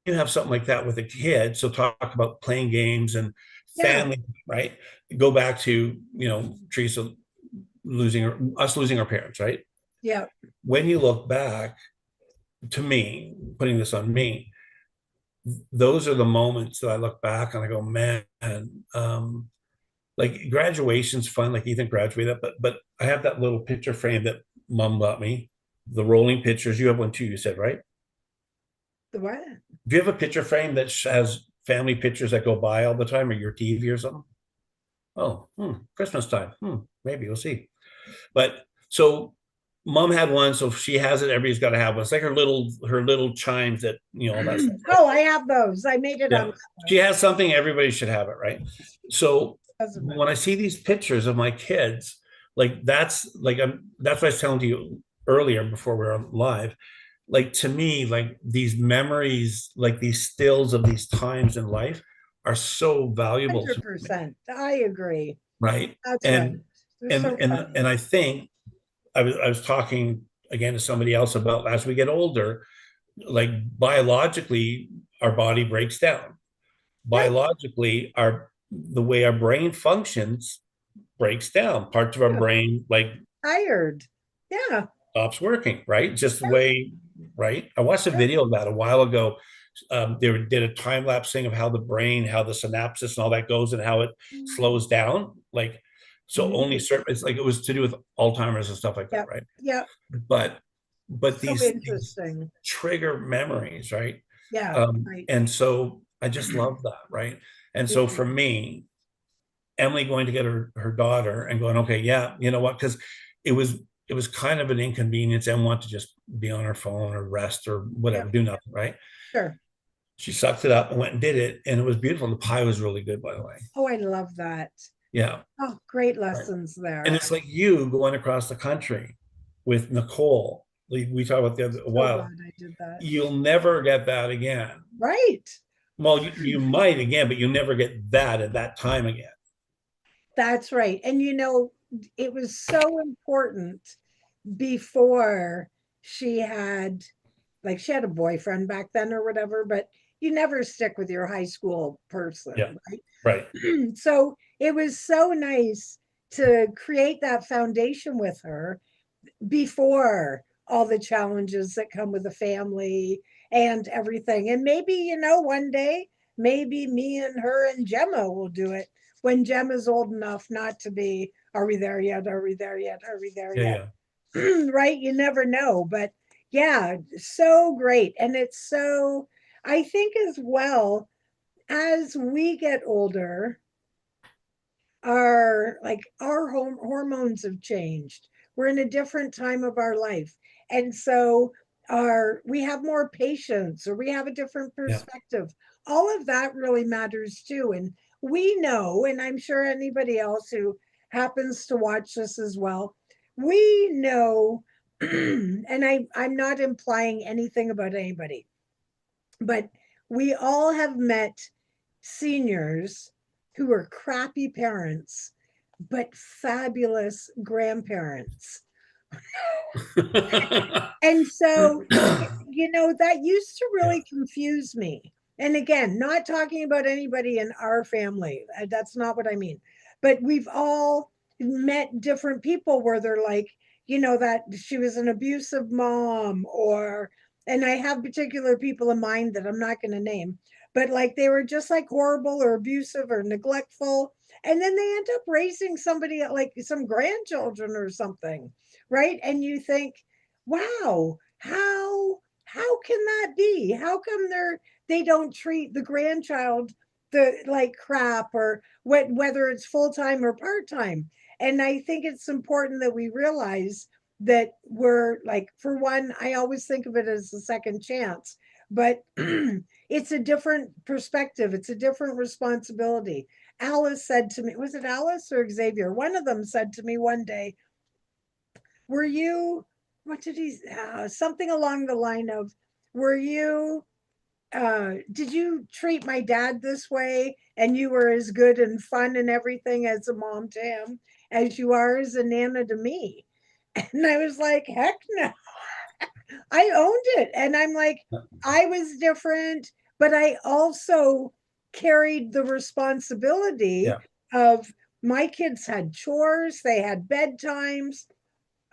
you have something like that with a kid. So talk about playing games and Yeah. family, right? Go back to, Teresa us losing our parents, right? Yeah. When you look back, to me, putting this on me, those are the moments that I look back and I go, man, like graduation's fun. Like Ethan graduated, but I have that little picture frame that mom got me, the rolling pictures. You have one too, you said, right? The what? Do you have a picture frame that has family pictures that go by all the time, or your TV or something? Oh, Christmas time. Maybe we'll see. But so mom had one, so she has it. Everybody's got to have one. It's like her little chimes that all that stuff. Oh, I have those. I made it on Yeah, that she list. has something. Everybody should have it, right? So Doesn't when matter. I see these pictures of my kids, like that's what I was telling you earlier before we were live. Like to me, like these memories, like these stills of these times in life are so valuable to me, 100%. I agree. right? That's right. And They're and so and fun. and I think I was talking again to somebody else about as we get older, like biologically, our body breaks down. Yep. Biologically, the way our brain functions breaks down. Parts of our Yeah. brain like Tired. Yeah. stops working, right? Just the Yep. way, right? I watched a Yep. video of that a while ago. They did a time lapse thing of how the brain, how the synapses and all that goes, and how it slows down. Like, so only Mhm. certain. It's like it was to do with Alzheimer's and stuff like that, Yep. right? Yep. But So these interesting. trigger memories, right? Yeah. Right. And so I just love that, right? And Yeah. so for me, Emily going to get her daughter and going, okay, yeah, you know what? Because it was it was kind of an inconvenience and want to just be on her phone or rest or whatever, Yep. do nothing, right? Sure. She sucked it up and went and did it, and it was beautiful. The pie was really good, by the way. Oh, I love that. Yeah, Oh, great right. lessons And there. it's like you going across the country with Nicole. We talked about the other a So while. glad I did that. You'll never get that again. Right. Well, you might again, but you'll never get that at that time again. That's right. And it was so important before she had she had a boyfriend back then or whatever, but you never stick with your high school Yeah, person, right. right? So it was so nice to create that foundation with her before all the challenges that come with a family and everything. And maybe, one day, maybe me and her and Gemma will do it when Jem is old enough not to be, are we there yet? Are we there yet? Are we there Yeah, yet? yeah, Right? You never know. But yeah, so great. And it's so, I think as well, as we get older, our hormones have changed. We're in a different time of our life. And so our we have more patience, or we have a different yeah, perspective. All of that really matters too. And we know, and I'm sure anybody else who happens to watch this as well, we know, and I'm not implying anything about anybody, but we all have met seniors who are crappy parents, but fabulous grandparents. And so, that used to yeah, really confuse me. And again, not talking about anybody in our family. That's not what I mean. But we've all met different people where they're like, that she was an abusive mom, and I have particular people in mind that I'm not going to name, but like they were just like horrible or abusive or neglectful. And then they end up raising somebody like some grandchildren or something, right? And you think, wow, how can that be? How come they don't treat the grandchild the like crap, or whether it's full-time or part-time? And I think it's important that we realize that we're like, for one, I always think of it as a second chance, but it's a different perspective, it's a different responsibility. Alice said to me, was it Alice or Xavier? One of them said to me one day, were you, what did he, something along the line of, were you, did you treat my dad this way and you were as good and fun and everything as a mom to him as you are as a nana to me? And I was like, heck no. I owned it. And I'm like, I was different, but I also carried the responsibility yeah. of my kids had chores, they had bedtimes,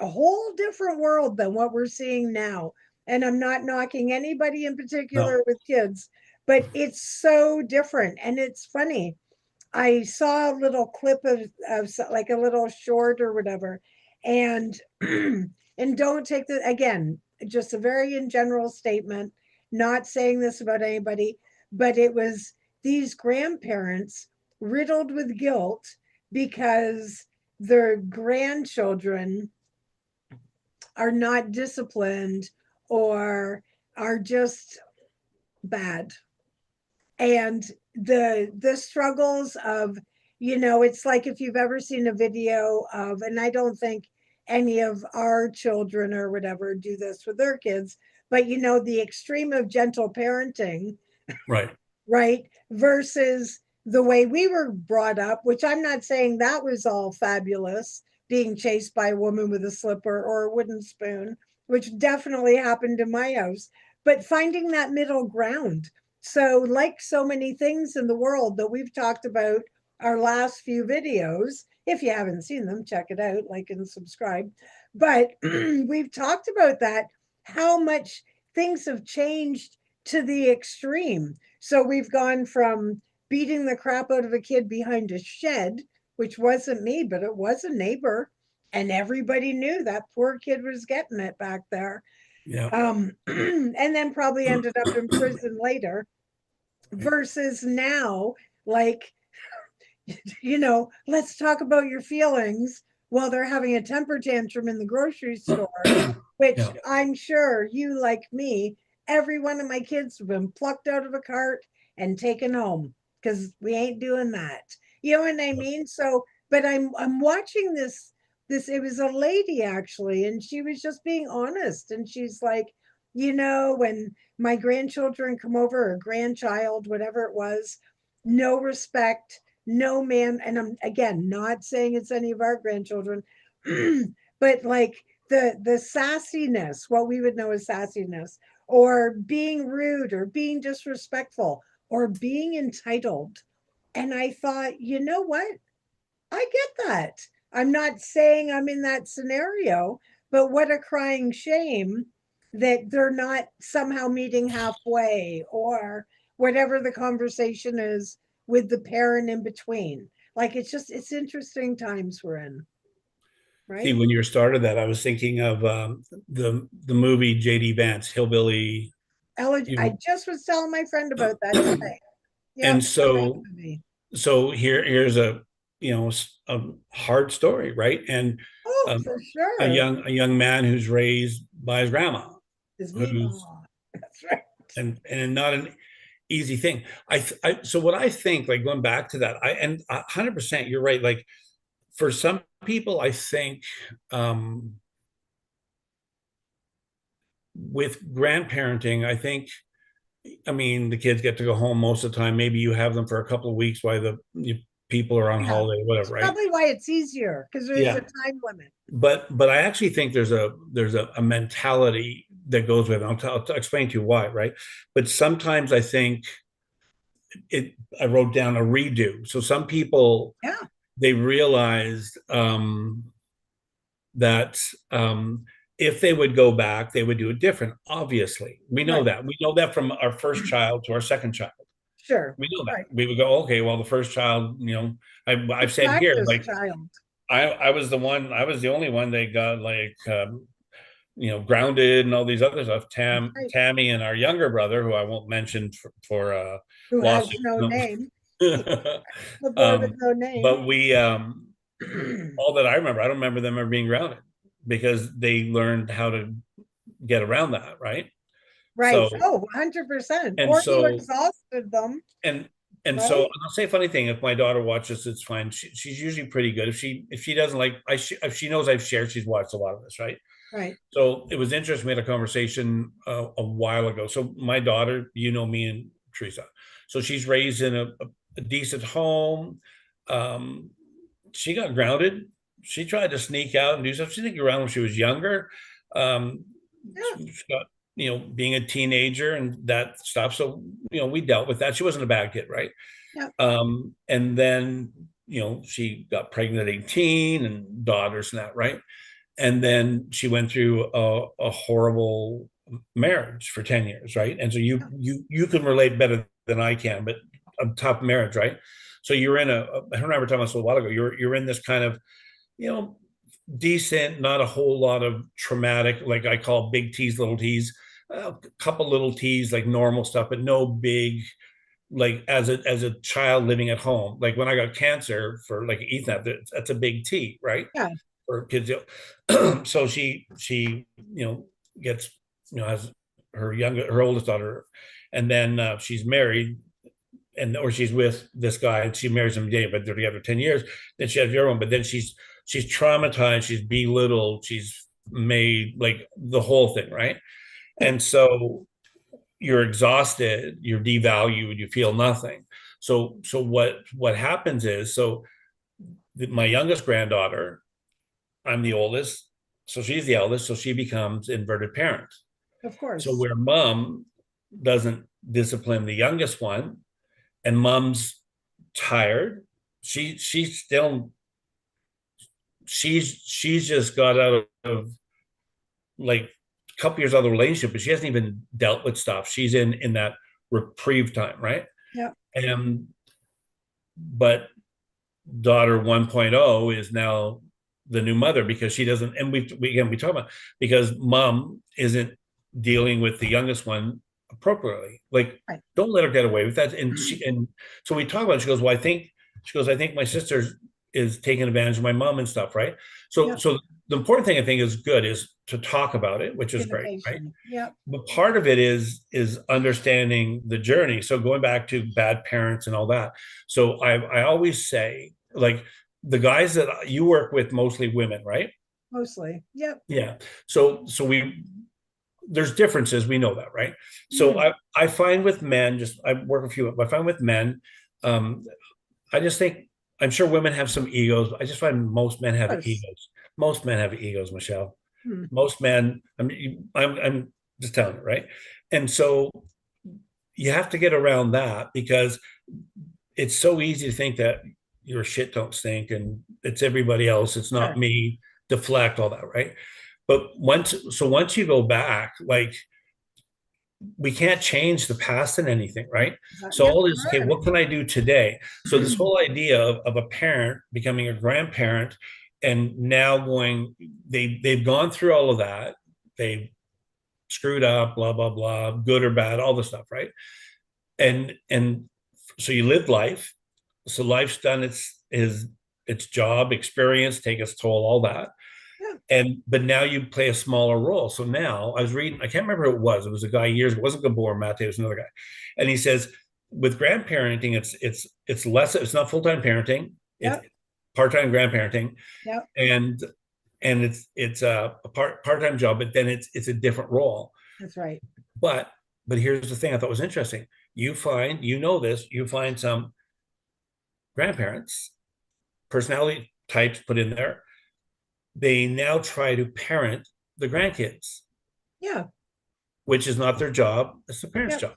a whole different world than what we're seeing now. And I'm not knocking anybody in No, particular with kids, but it's so different. And it's funny. I saw a little clip of like a little short or whatever. And and don't take the, again, just a very in general statement, not saying this about anybody, but it was these grandparents riddled with guilt because their grandchildren are not disciplined or are just bad. And the struggles of, it's like if you've ever seen a video of, and I don't think any of our children or whatever do this with their kids, but the extreme of gentle parenting, right. right? Versus the way we were brought up, which I'm not saying that was all fabulous, being chased by a woman with a slipper or a wooden spoon, which definitely happened in my house, but finding that middle ground. So, like so many things in the world that we've talked about our last few videos, if you haven't seen them, check it out, like and subscribe. But we've talked about that, how much things have changed to the extreme. So we've gone from beating the crap out of a kid behind a shed, which wasn't me, but it was a neighbor. And everybody knew that poor kid was getting it back there. Yeah. And then probably ended up in prison later. Right. Versus now, like, let's talk about your feelings while they're having a temper tantrum in the grocery store, which Yeah. I'm sure you, like me, every one of my kids have been plucked out of a cart and taken home because we ain't doing that. You know what I mean? So, but I'm watching this. It was a lady actually, and she was just being honest, and she's like, when my grandchildren come over, or grandchild, whatever it was, no respect, no man. And I'm again not saying it's any of our grandchildren, but like the sassiness, what we would know as sassiness, or being rude or being disrespectful or being entitled. And I thought, you know what, I get that. I'm not saying I'm in that scenario, but what a crying shame that they're not somehow meeting halfway, or whatever the conversation is with the parent in between. Like it's interesting times we're in, See, right? when you started that, I was thinking of the movie J.D. Vance, Hillbilly, you I just was telling my friend about that know. today. And Yep, great so movie. here's a, a hard story, right? And Oh, um, for sure. a young man who's raised by his grandma, His who's Mima. That's right. and not an easy thing. So what I think, like going back to that, 100% you're right. Like for some people, I think with grandparenting, I mean, the kids get to go home most of the time. Maybe you have them for a couple of weeks while people are on Yeah. holiday, whatever, It's right? probably why it's easier because there's a Yeah. time limit. But I actually think there's a mentality that goes with it. I'll explain to you why, right? But sometimes I think I wrote down a redo. So some people, Yeah, they realized that if they would go back, they would do it different. Obviously, we know right. that. We know that from our first child to our second child. Sure. We know that. Right. We would go, okay, well, the first child, The I've said here, practice like child. I was I was the only one that got like grounded and all these other stuff. That's right. Tammy and our younger brother, who I won't mention for Who has lawsuit. no No. name. The boy with no name. But all that I remember, I don't remember them ever being grounded because they learned how to get around that, right? Right. So Oh, 100%. and Or you so exhausted them, and and so right? and I'll say a funny thing. If my daughter watches, it's fine. She's usually pretty good. If she doesn't like, if she knows I've shared, she's watched a lot of this, right? Right. So it was interesting. We had a conversation a while ago. So my daughter, me and Teresa. So she's raised in a decent home. Um, she got grounded. She tried to sneak out and do stuff. She didn't get around when she was younger. Um, Yeah. she got, being a teenager and that stuff. So, we dealt with that. She wasn't a bad kid, right? Yeah. And then, she got pregnant at 18 and daughters and that, right? And then she went through a horrible marriage for 10 years, right? And so Yeah. you can relate better than I can, but a tough marriage, right? So you're in I remember talking about this a while ago, you're in this kind of, you know, decent, not a whole lot of traumatic, like I call big T's, little T's, a couple little T's, like normal stuff, but no big, like as a child living at home. Like when I got cancer for like Ethan, that's a big T, right? Yeah. For kids. So she gets has her oldest daughter, and then she's married and or she's with this guy and she marries him today, but they're together 10 years. Then she has your own, but then she's traumatized, she's belittled, she's made like the whole thing, right? And so you're exhausted, you're devalued, you feel nothing. So what happens is my youngest granddaughter, I'm the oldest, so she's the eldest, so she becomes inverted parent. Of So course. where mom doesn't discipline the youngest one, and mom's tired, she's still she's just got out of like a couple years out of the relationship, but she hasn't even dealt with stuff. She's in that reprieve time, right? Yeah. And but daughter 1.0 is now the new mother because she doesn't, and we talk about because mom isn't dealing with the youngest one appropriately. Like, Right. don't let her get away with that. And so we talk about it. She goes, well, I think my sister is taking advantage of my mom and stuff, right? So Yeah. so the important thing I think is good is to talk about it, which is great, right? Communication. Yeah. But part of it is understanding the journey. So going back to bad parents and all that. So I always say, like, the guys that you work with, mostly women, right? Mostly. Yep. Yeah. So we there's differences, we know that, right? So Mm. I find with men, just I work a few, I find with men, um, I just think, I'm sure women have some egos, but I just find most men Of have course. egos. Most men have egos, Michelle. Hmm. Most men, I mean, I'm just telling you, right? And so you have to get around that because it's so easy to think that your shit don't stink and it's everybody else, it's not Sure. me, deflect all that, right? But once you go back, like we can't change the past in anything, right? So Yep, all this, okay, what can I do today? So this whole idea of a parent becoming a grandparent and now going, they've gone through all of that. They screwed up, blah, blah, blah, good or bad, all the stuff, right? And so you live life. So life's done its job, experience, take its toll, all that. yeah, And but now you play a smaller role. So now I was reading, I can't remember who it was. It was a guy years, it wasn't Gabor Mate, it was another guy. And he says with grandparenting, it's less, it's not full-time parenting, it's yep, part-time grandparenting, yep, and it's a part-time job, but then it's a different role. that's right. But here's the thing I thought was interesting. You find, you know this, you find some grandparents, personality types put in there, they now try to parent the grandkids, Yeah, which is not their job, it's the parents' yep, job.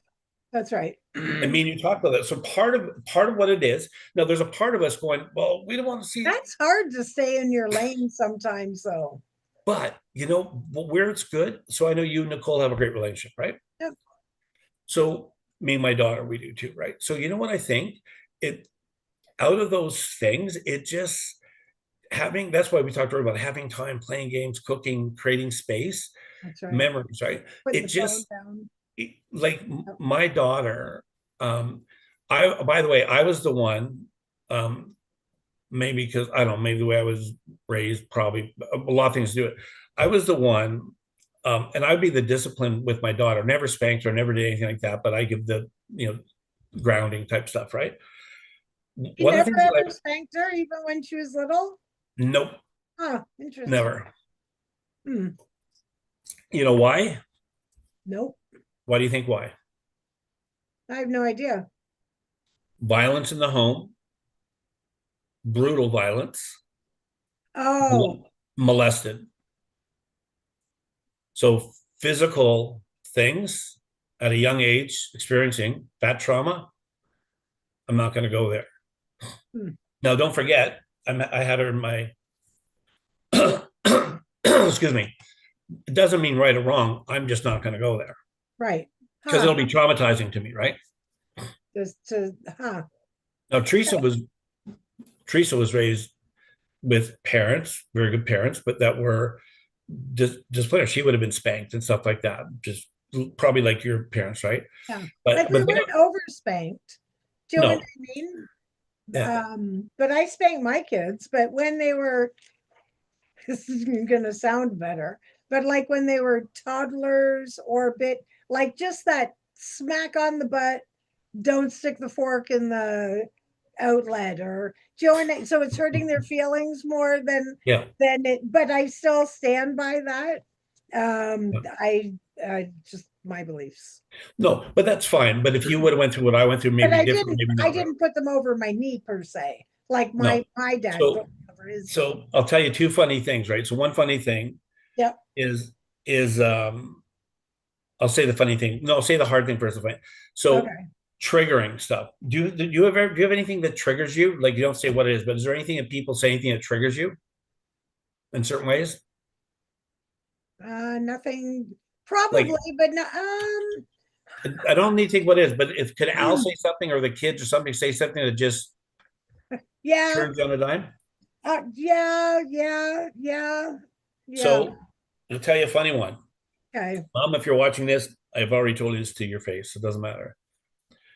that's right. I mean, you talk about that. So part of what it is, now there's a part of us going, well, we don't want to see, That's hard to stay in your lane sometimes, though. but where it's good. So I know you and Nicole have a great relationship, right? Yep. So me and my daughter, we do too, right? So you know what I think? It out of those things, it just having, that's why we talked earlier about having time, playing games, cooking, creating space, That's right. memories, right? Putting It the phone just down. like Yep. my daughter, I by the way, I was the one, maybe because I don't know, maybe the way I was raised, probably a lot of things to do it. I was the one, and I'd be the discipline with my daughter, never spanked her, never did anything like that, but I give the, grounding type stuff, right? You One of the never things that ever spanked her, even when she was little? nope, Huh, interesting. never. Hmm. You know why? Nope. Why do you think why? I have no idea. Violence in the home, brutal violence, Oh, molested. So physical things at a young age, experiencing that trauma, I'm not going to go there. hmm, Now, don't forget, I had her in my, excuse me, it doesn't mean right or wrong. I'm just not going to go there right. because Huh. it'll be traumatizing to me, right? Just to, huh. Now, Teresa was raised with parents, very good parents, but that were disciplinary. She would have been spanked and stuff like that. Just probably like your parents, right? Yeah. But But we weren't overspanked. Do you know what no, I mean? yeah, But I spanked my kids, but when they were, this is gonna sound better, but like when they were toddlers or a bit like just that smack on the butt, don't stick the fork in the outlet or join, so it's hurting their feelings more yeah. than it, but I still stand by that. I just my beliefs. No, but that's fine. But if you would have went through what I went through, But maybe different, maybe I not. didn't put them over my knee per se, like No. my dad put So me over his knee. so I'll tell you two funny things, right? So one funny thing Yep. is I'll say the funny thing. No, I'll say the hard thing first. So Okay. triggering stuff. Do you have anything that triggers you? Like you don't say what it is, but is there anything that people say, anything that triggers you in certain ways? Nothing Like probably, but no, I don't need to think what it is, but if could Al say something or the kids or something say something that just yeah, turns on a dime? yeah, yeah, yeah, yeah. So I'll tell you a funny one. Okay. Mom, if you're watching this, I've already told you this to your face. It doesn't matter.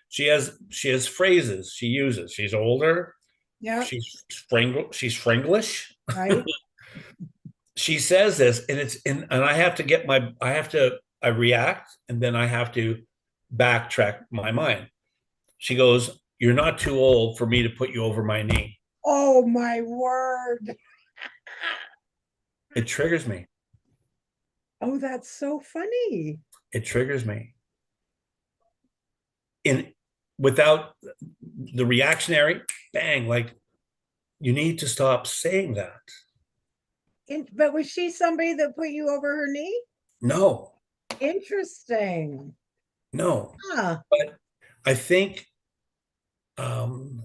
She has phrases she uses. She's older. Yeah. She's Frenglish. Right. She says this, and and I have to I react, and then I have to backtrack my mind. She goes, "You're not too old for me to put you over my knee." Oh my word. It triggers me. Oh, that's so funny. It triggers me. In Without the reactionary bang, like you need to stop saying that. But was she somebody that put you over her knee? No, Interesting. no. Huh. But I think um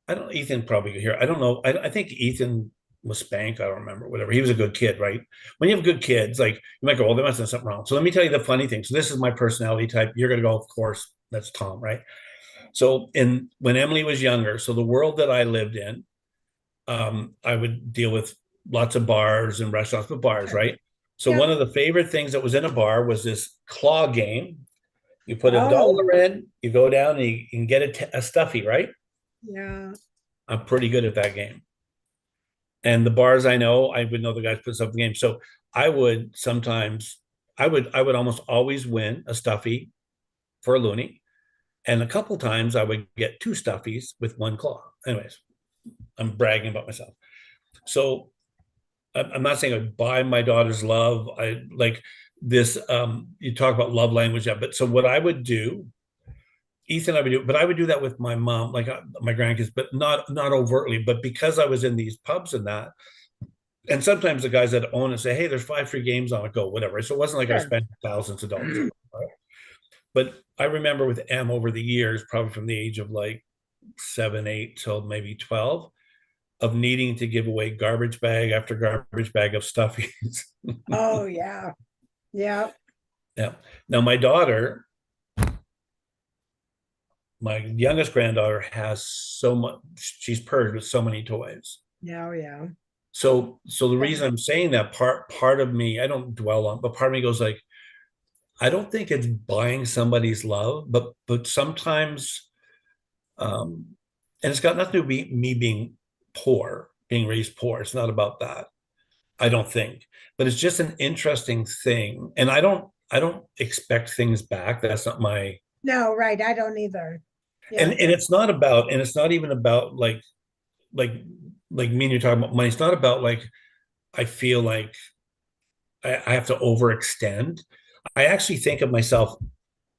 I don't know, Ethan probably here. I don't know. I think Ethan was spanked. I don't remember, whatever. He was a good kid, right? When you have good kids, like you might go, well, there must have been something wrong. So let me tell you the funny thing. So this is my personality type. You're going to go, of course, that's Tom, right? So in when Emily was younger, so the world that I lived in, I would deal with lots of bars and restaurants, but bars, Sure. right? So Yep. one of the favorite things that was in a bar was this claw game. You put a Oh, dollar in, you go down and you can get a stuffy, right? yeah. I'm pretty good at that game. And the bars I know, I would know the guys put stuff in the game. So I would sometimes, I would almost always win a stuffy for a loony. And a couple times I would get two stuffies with one claw. Anyways, I'm bragging about myself. So I'm not saying I buy my daughter's love. I like this. You talk about love language, yeah. But so what I would do, Ethan, I would do, but I would do that with my mom, like my grandkids, but not overtly. But because I was in these pubs and that, and sometimes the guys that own it say, "Hey, there's 5 free games on it, go whatever." So it wasn't like I Sure. spent thousands of dollars. But I remember with M over the years, probably from the age of like 7, 8 till maybe 12, of needing to give away garbage bag after garbage bag of stuffies. Oh, yeah. Yeah. Yeah. Now my daughter, my youngest granddaughter, has so much. She's purged with so many toys. Yeah. Yeah. So the Yeah. reason I'm saying that, part of me, I don't dwell on, but part of me goes like, I don't think it's buying somebody's love, but sometimes, um, and it's got nothing to do with me being poor, being raised poor. It's not about that. I don't think, but it's just an interesting thing, and I don't expect things back. That's not my, No, right. I don't either. and Yeah. it's not about, and it's not even about like like me and you talking about money. It's not about like I feel like I have to overextend. I actually think of myself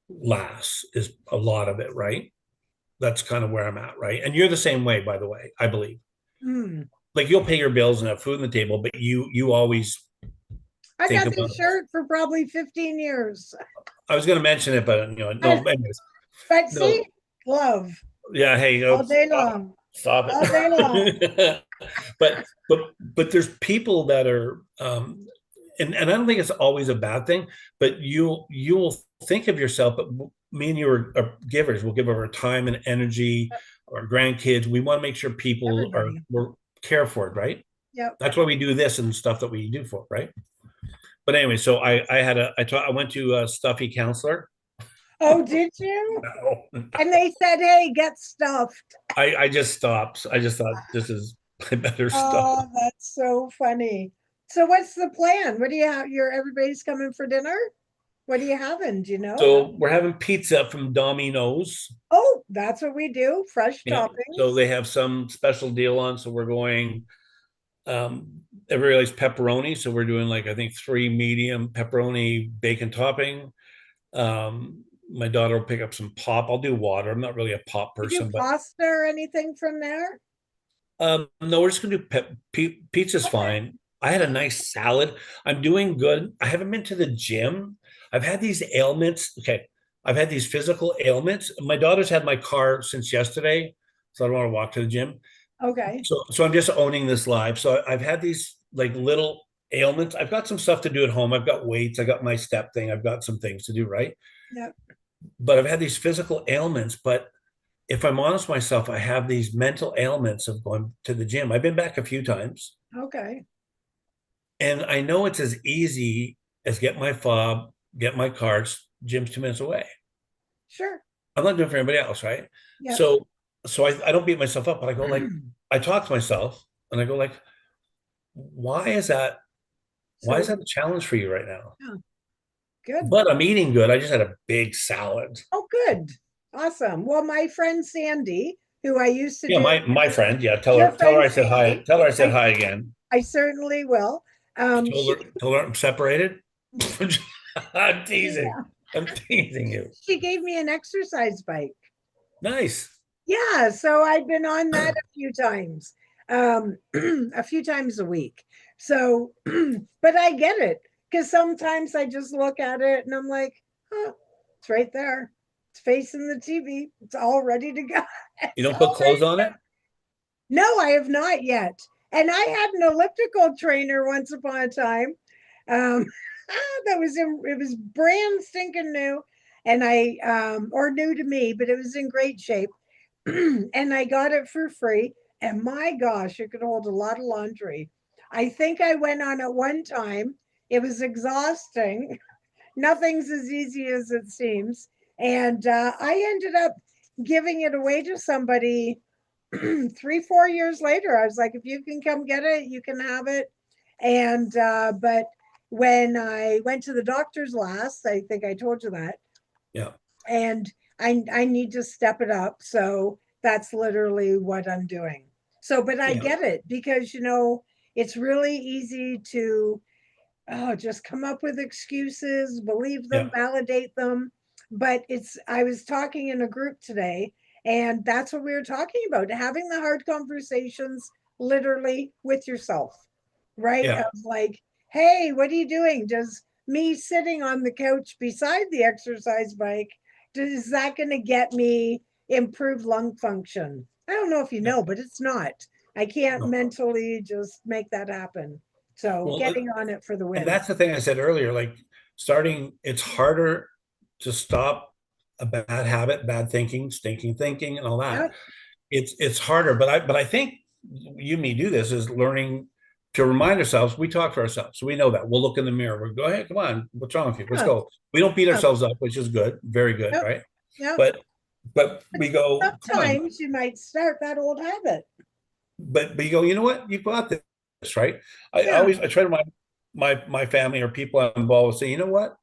last is a lot of it, right? That's kind of where I'm at, right? And you're the same way, by the way, I believe. Mm. Like you'll pay your bills and have food on the table, but you always I think got about. this shirt for probably 15 years. I was going to mention it, but no. And, Anyways, but see, no. love Yeah. Hey, all day stop, long, stop all day long. it. but there's people that are, and I don't think it's always a bad thing, but you will think of yourself. But me and you are givers. We'll give of our time and energy. Our grandkids. We want to make sure people are Everybody. we're care for it, right? Yep. That's why we do this and stuff that we do for, right? But anyway, so I went to a stuffy counselor. Oh, did you? No. And they said, hey, get stuffed. I just stopped. I just thought this is I better stop. Oh, that's so funny. So what's the plan? What do you have? Everybody's coming for dinner? What are you having? Do you know? So we're having pizza from Domino's. Oh, that's what we do. Fresh Yeah. So toppings. they have some special deal on. So we're going, everybody likes pepperoni. So we're doing like I think 3 medium pepperoni bacon topping. My daughter will pick up some pop. I'll do water. I'm not really a pop You do person, but pasta or anything from there? no, we're just gonna do pizza's Okay. fine. I had a nice salad. I'm doing good. I haven't been to the gym. I've had these ailments. Okay. I've had these physical ailments. My daughter's had my car since yesterday, so I don't want to walk to the gym. Okay. So I'm just owning this live. So I've had these like little ailments. I've got some stuff to do at home. I've got weights. I got my step thing. I've got some things to do, right? Yep. But I've had these physical ailments. But if I'm honest with myself, I have these mental ailments of going to the gym. I've been back a few times. Okay. And I know it's as easy as get my fob, get my cards, gym's 2 minutes away. Sure. I'm not doing it for anybody else, right? Yep. So I don't beat myself up, but I go like, I talk to myself and I go like, why is that? Why is So, that a challenge for you right now? yeah, good. But I'm eating good. I just had a big salad. Oh, good. Awesome. Well, my friend Sandy, who I used to Yeah, do, my friend. Yeah, your tell her friend I said hi. Sandy, Tell her I said I, hi again. I certainly will. Told She, her I'm separated. I'm teasing. yeah, I'm teasing you. she gave me an exercise bike. Nice. Yeah, so I've been on that a few times, a few times a week. So, but I get it because sometimes I just look at it and I'm like, oh, it's right there. It's facing the TV. It's all ready to go. You It's don't put all ready. clothes on it? No, I have not yet. And I had an elliptical trainer once upon a time. Um, that was it was brand stinking new, and or new to me, but it was in great shape. And I got it for free. And my gosh, it could hold a lot of laundry. I think I went on it one time. It was exhausting. Nothing's as easy as it seems. And I ended up giving it away to somebody 3, 4 years later. I was like, if you can come get it, you can have it. And, but when I went to the doctor's last, I think I told you that, Yeah. and I need to step it up. So that's literally what I'm doing. So, but I Yeah. get it because, it's really easy to just come up with excuses, believe them, Yeah. validate them. But I was talking in a group today, and that's what we were talking about, having the hard conversations literally with yourself, right? Yeah. Of like, hey, what are you doing? Does me sitting on the couch beside the exercise bike, is that going to get me improved lung function? I don't know if you Yeah. know, but it's not. I can't No. mentally just make that happen. So Well, getting on it for the and win. that's the thing I said earlier, like starting, it's harder to stop a bad habit, bad thinking, stinking thinking, and all that. Yep. It's harder, but I think you and me do this is learning to remind ourselves. We talk to ourselves, so we know that. We'll look in the mirror. We'll go, hey, come on, what's wrong with you? Let's Yeah. go. We don't beat Yeah. ourselves up, which is good, very good, Yep. right? Yep. But But we go, come on. sometimes you might start that old habit. But you go, you know what? You got this, right? Yeah. I try to remind my family or people I'm involved with, say, you know what?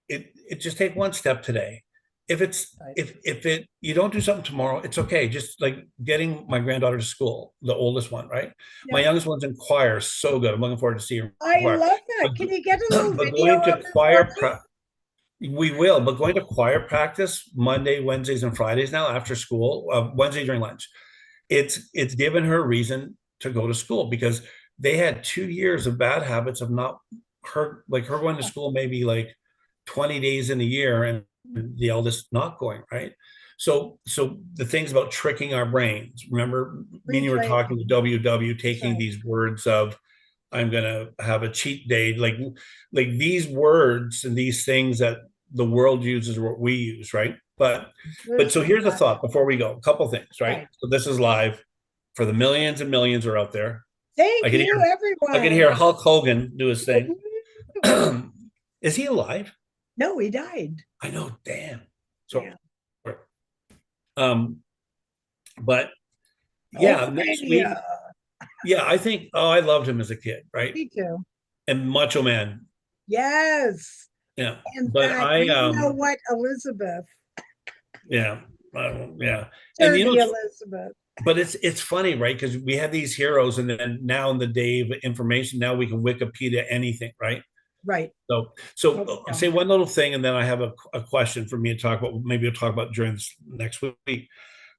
It just take one step today. If it's Right. if it you don't do something tomorrow, it's okay. Just like getting my granddaughter to school, the oldest one, right? My Yep. youngest one's in choir, so good. I'm looking forward to see her in I choir. love But that. Can you get a little but video going of to it for choir me? we will, but going to choir practice Monday, Wednesdays, and Fridays now after school, Wednesday during lunch, it's given her a reason to go to school because they had 2 years of bad habits of not her going to school maybe like 20 days in a year and the eldest not going, right? So the things about tricking our brains. Remember, me and you were talking Retraining. to WW That's taking right. these words of I'm gonna have a cheat day, like these words and these things that the world uses what we use, right? But There's so some here's the thought before we go. A couple things, right? right. So this is live for the millions and millions are out there. Thank I can you, hear I can everyone. hear Hulk Hogan do his thing. Is he alive? No, he died. I know, damn. So Yeah. um, but yeah, next Hulkamania. week, yeah, I think I loved him as a kid, right? Me too. And Macho Man. Yes. Yeah. And But that, I you know what, Elizabeth, yeah, yeah. And dirty Elizabeth. but it's funny, right? Because we have these heroes, and then now in the day of information, now we can Wikipedia anything, right? Right. So Oh, we I'll don't. say one little thing, and then I have a question for me to talk about. Maybe we'll talk about during this next week.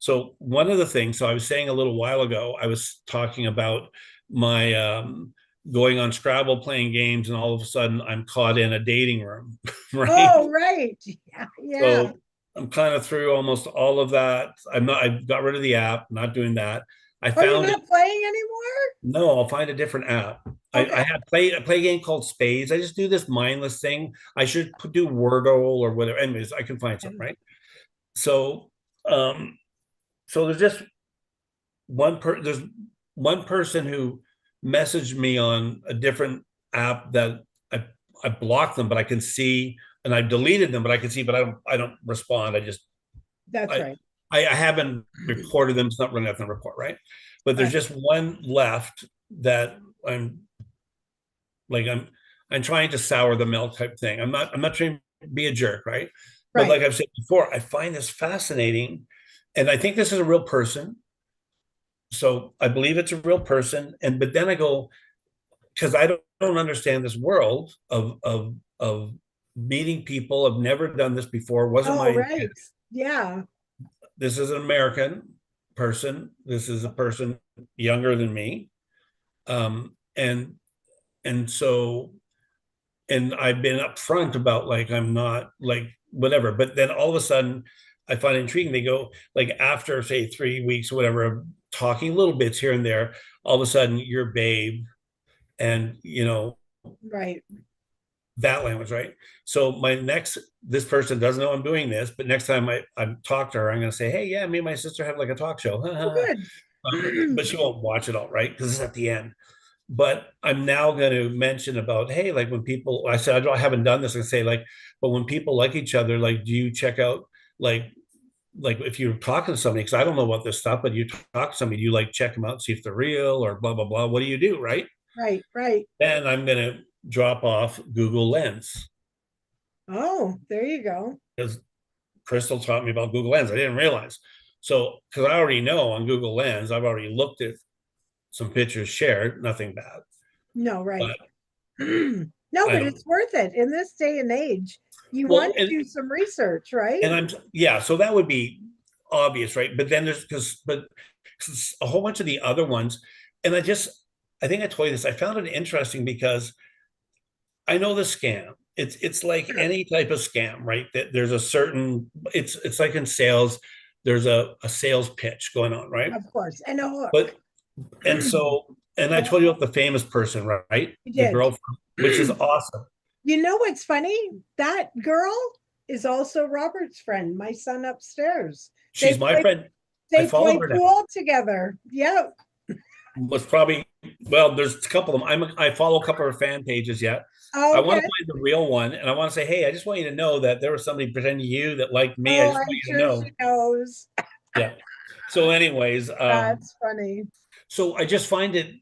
So one of the things, so I was saying a little while ago, I was talking about my going on Scrabble playing games, and all of a sudden I'm caught in a dating room, right? Oh, right. Yeah. Yeah. So I'm kind of through almost all of that. I got rid of the app, not doing that. I Oh, you're found not playing anymore? no, I'll find a different app. Okay. I play a game called Spades. I just do this mindless thing. I should do Wordle or whatever. Anyways, I can find something, right? So um so there's one person who messaged me on a different app that I blocked them, but I can see, and I deleted them, but I can see, but I don't respond. That's I right. I haven't reported them. It's not really nothing to report, right? But there's Right. just one left that I'm like I'm trying to sour the milk type thing. I'm not trying to be a jerk, right? But Right. like I've said before, I find this fascinating, and I think this is a real person. So I believe it's a real person, and but then I go because I don't understand this world of meeting people. I've never done this before. Wasn't my Oh, intent. right. Yeah. This is an American person. This is a person younger than me. Um, and and so and I've been upfront about like I'm not like whatever. But then all of a sudden I find it intriguing. They go like after say 3 weeks or whatever talking little bits here and there, all of a sudden you're babe, and Right. that language, right? So this person doesn't know I'm doing this, but next time I talk to her, I'm going to say, hey, yeah, me and my sister have like a talk show. Oh, good. But she won't watch it all, right? Because it's at the end. But I'm now going to mention about, hey, like when people, I said, I haven't done this, and say like, but when people like each other, like, do you check out, like, if you're talking to somebody, because I don't know about this stuff, but you talk to somebody, you like check them out, see if they're real or blah, blah, blah. What do you do, right? Right, right. Then I'm going to drop off Google Lens, Oh, there you go. because Crystal taught me about Google Lens. I didn't realize. So, because I already know on Google Lens, I've already looked at some pictures shared, nothing bad. No, But right. No, I but don't, it's worth it in this day and age. You well, want to do some research, right? yeah, so that would be obvious, right? But then but a whole bunch of the other ones, and I think I told you this. I found it interesting because I know the scam. It's like Sure. any type of scam, right? That there's a certain, it's like in sales, there's a sales pitch going on, right? Of course. And a hook. But and so and I And a told you hook. about the famous person, right? You The did. girl, which is awesome. You know what's funny? That girl is also Robert's friend, my son upstairs. They She's my play friend. I they follow play her now. pool together. Yep. Was probably, well, there's a couple of them. I follow a couple of fan pages yet. I want Okay. to find the real one, and I want to say, hey, I just want you to know that there was somebody pretending to you that liked me. I Oh, just want I'm you to sure know. she knows. Yeah. So, anyways, That's funny. so I just find it,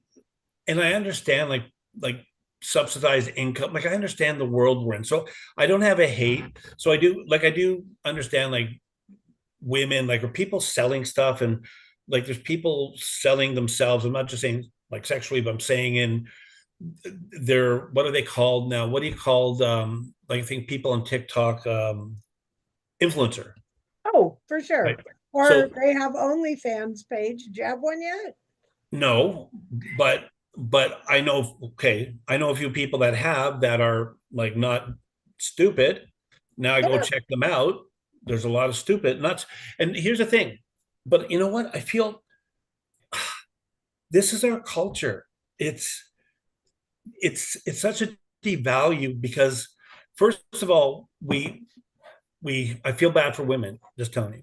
and I understand like subsidized income. Like I understand the world we're in. So I don't have a hate. So I do understand like women, like, are people selling stuff, and like there's people selling themselves. I'm not just saying like sexually, but I'm saying in they're, what are they called now? What do you call like, I think people on TikTok, influencer, Oh, for sure. right? Or So they have OnlyFans page. Do you have one yet? no, but I know, okay, I know a few people that have, that are like not stupid. Now I go Yeah. check them out. There's a lot of stupid nuts. And here's the thing, but you know what? I feel this is our culture. It's it's such a devalue, because first of all, I feel bad for women, just telling you,